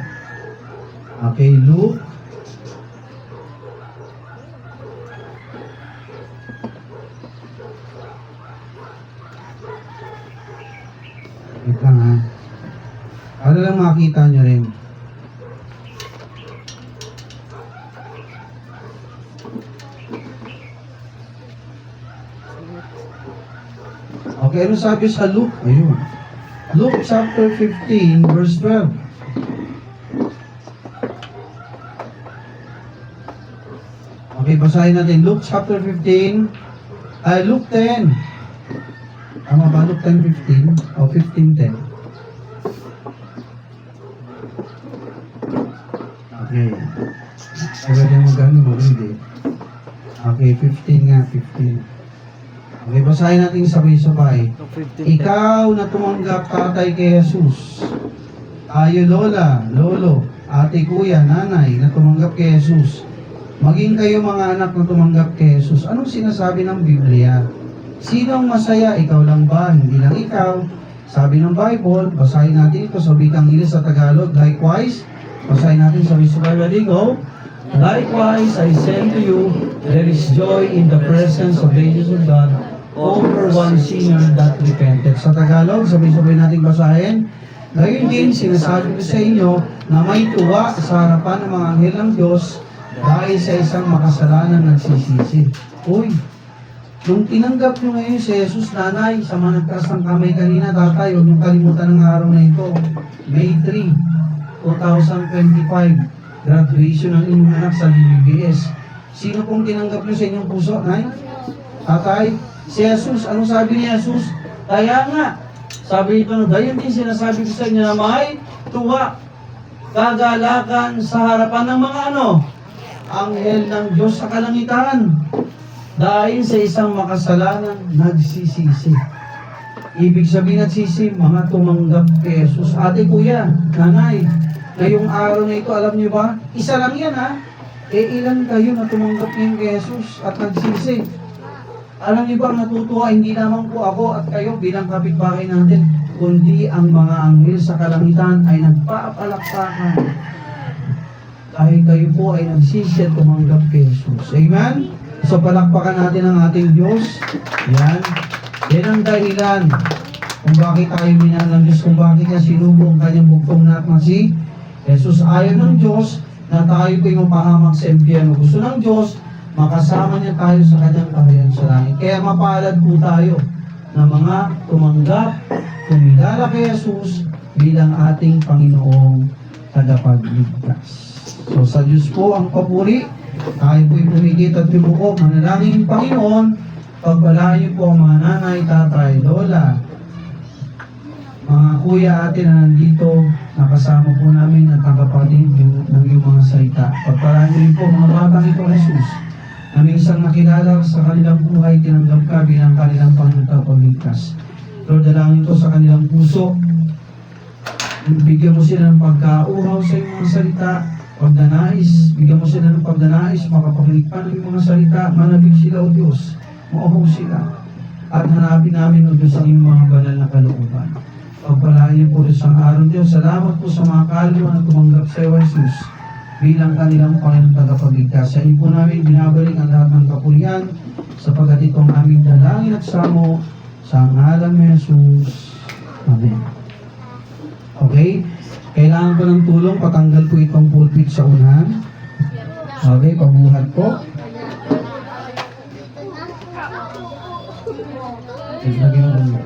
Okay, Luke. Wait lang ha. Para lang makita nyo rin. Okay, ano sabi sa Luke? Ayun. Luke chapter 15, verse 12. Okay, basahin natin. Luke chapter 15, Luke 10. Tama ba? Luke 10:15 o 15:10? Okay. Pwede mo gano'n mo, hindi. Okay, 15 nga, 15. Okay, basahin natin sabay-sabay. Ikaw na tumanggap, tatay, kay Jesus. Tayo, lola, lolo, ate, kuya, nanay, na tumanggap kay Jesus. Maging kayo mga anak na tumanggap kay Jesus. Anong sinasabi ng Biblia? Sino ang masaya? Ikaw lang ba? Hindi lang ikaw. Sabi ng Bible, basahin natin ito sa Bikang Ingles sa Tagalog. Likewise, basahin natin sa Visual. Ready, go. Likewise, I say to you, there is joy in the presence of the angels of God over one sinner that repented. Sa Tagalog, sabay-sabay natin basahin. Ngayon din, sinasabi ko sa inyo na may tuwa sa harapan ng mga anghel ng Diyos dahil sa isang makasalanan nagsisisi. Uy, nung tinanggap nyo ngayon si Jesus, nanay, sa mga nagtaas ng kamay kanina, tatay, huwag nyo kalimutan ng araw na ito. May 3, 2025, graduation ng inyong anak sa BBS. Sino pong tinanggap nyo sa inyong puso, nay? Tatay, si Jesus, anong sabi ni Jesus? Kaya nga, sabi ito, dayon din sinasabi ko sa inyo na may tuwa, kagalakan sa harapan ng mga anghel ng Diyos sa kalangitan dahil sa isang makasalanan nagsisisi. Ibig sabihin nagsisi, mga tumanggap kay Jesus. Ate, kuya, nanay, ngayong araw na ito, alam niyo ba? Isa lang yan ha. ilan kayo na tumanggap ngayon kay Jesus at nagsisi? Alam niyo ba, natutuwa, hindi lamang po ako at kayo bilang kapitbahay natin, kundi ang mga anghel sa kalangitan ay nagpapalakpakan. Dahil kayo po ay nagsisi at tumanggap kay Jesus. Amen? So palakpakan natin ang ating Diyos. Yan. Yan ang dahilan kung bakit tayo minahal ng Diyos, kung bakit niya sinubo ang kanyang bugtong na si Jesus. Ayaw ng Diyos na tayo po'y mapahamak sa impyerno. Gusto ng Diyos, makasama niya tayo sa kanyang kaharian sa langit. Kaya mapalad po tayo na mga tumanggap, kumilala kay Jesus bilang ating Panginoong tagapagligtas. So sa Diyos po ang papuri, tayo po'y pumikit at pibuko, manalangin Panginoon, pagpalaan niyo po ang mga nanay, tatay, lola, mga kuya atin na nandito, nakasama po namin at nakapatid ng iyong mga salita. Pagpalaan niyo rin po mga batang ito, Jesus, na minsan nakilala sa kanilang buhay, tinanggap ka bilang kanilang Panginoon tagapagligtas. Lord, dalangin ko sa kanilang puso, bigyan mo sila ng pagkauhaw sa iyong mga salita, pagdanais, bigyan mo sila ng pagdanais, makapakinig pa ng iyong mga salita, manabig sila, O Diyos, mauhaw sila, at hanapin namin, O Diyos, ang iyong mga banal na kalooban. Pagpalaan niyo po sa araw, Diyos. Salamat po sa mga kaluluwa na tumanggap sa iyo, Jesus, bilang kanilang Panginoon tagapagligtas. Sa iyo po namin binabalik ang lahat ng kapurihan, sapagkat ito ang aming dalangin at samo sa ngalan ni Jesus. Amen. Okay? Kailangan ko ng tulong, patanggal po itong pulpit sa unahan. Okay, pabuhat po. Lagyan mo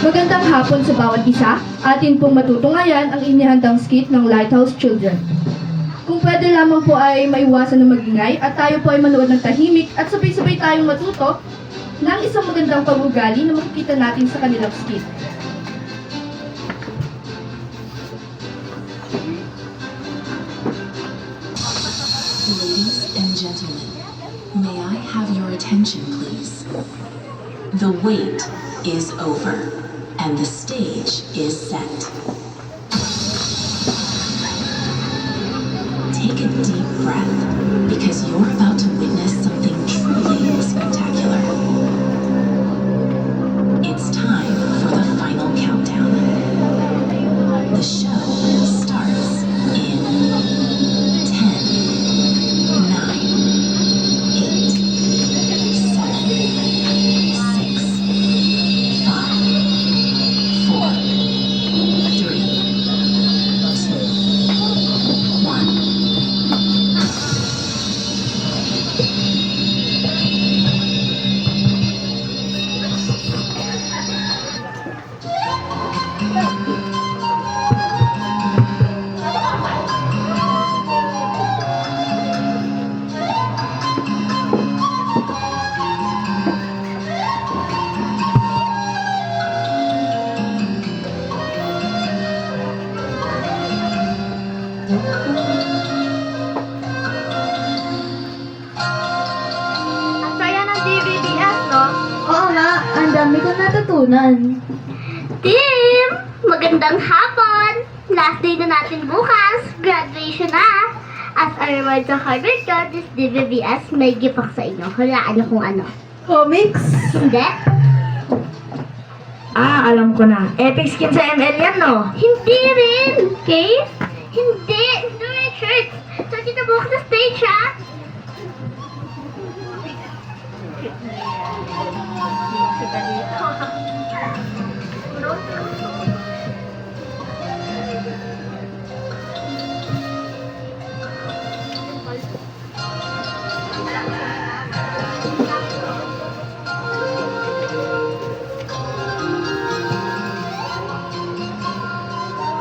Magandang hapon sa bawat isa. Atin pong matutunghayan ang inihandang skit ng Lighthouse Children. Kung pwede lamang po ay maiwasan ng magingay at tayo po ay manood ng tahimik at sabay-sabay tayong matuto ng isang magandang pag-ugali na makikita natin sa kanilang skit. Ladies and gentlemen, may I have your attention, please? The wait is over, and the stage is set. Take a deep breath, because you're about to witness something truly spectacular. It's time for the final countdown. The show starts in 10, 9, 8, 7, 6, 5, 4, 3, 2, 1. Ang saya ng DVDS, no? Oo nga, ang dami kong natutunan. Team! Magandang hapon! Last day na natin bukas. Graduation na. As a reward sa hard work ko, this DVDS may gift ako sa inyo. Hulaan niyo kung ano. Comics? Hindi? Alam ko na. Epic skin sa ML yan, no? Hindi rin! Case? Hindi! Hindi rin shirts! So, dito bukas sa stage, ha?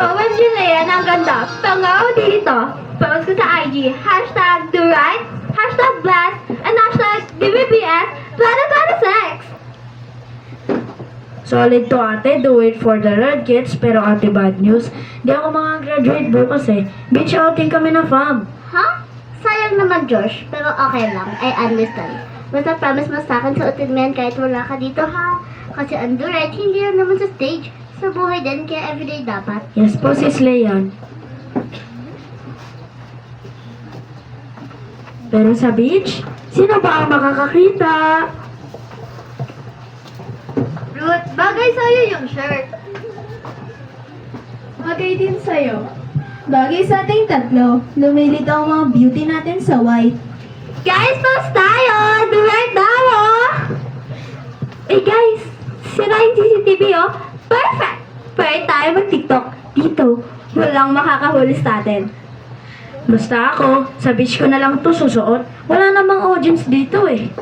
OMG na yan, ang ganda. Pangaw dito. Post ko sa IG. Hashtag do right, hashtag blast, and hashtag DVPS 2026. Solid to ate, do it for the red kids, pero ate bad news. Di ako graduate bukas eh. Beach outing kami na fam. Ha? Sayang naman, Josh. Pero okay lang. I understand. Basta promise mo sa akin, suotin mo yan kahit wala ka dito, ha? Kasi ang duret, hindi lang naman sa stage. Sa buhay din, kaya everyday dapat. Yes po, sis Leon. Pero sa beach, sino ba ang makakakita? Ruth, bagay sa'yo yung shirt. Bagay din sa'yo. Bagay sa ating tatlo. Lumilito ang mga beauty natin sa white. Guys, post tayo! Duret daw, oh! Eh guys, sira yung CCTV oh. Perfect! Pwede tayo mag-TikTok dito. Walang makakahuli sa atin. Basta ako, sa beach ko na lang to susuot. Wala namang audience dito eh.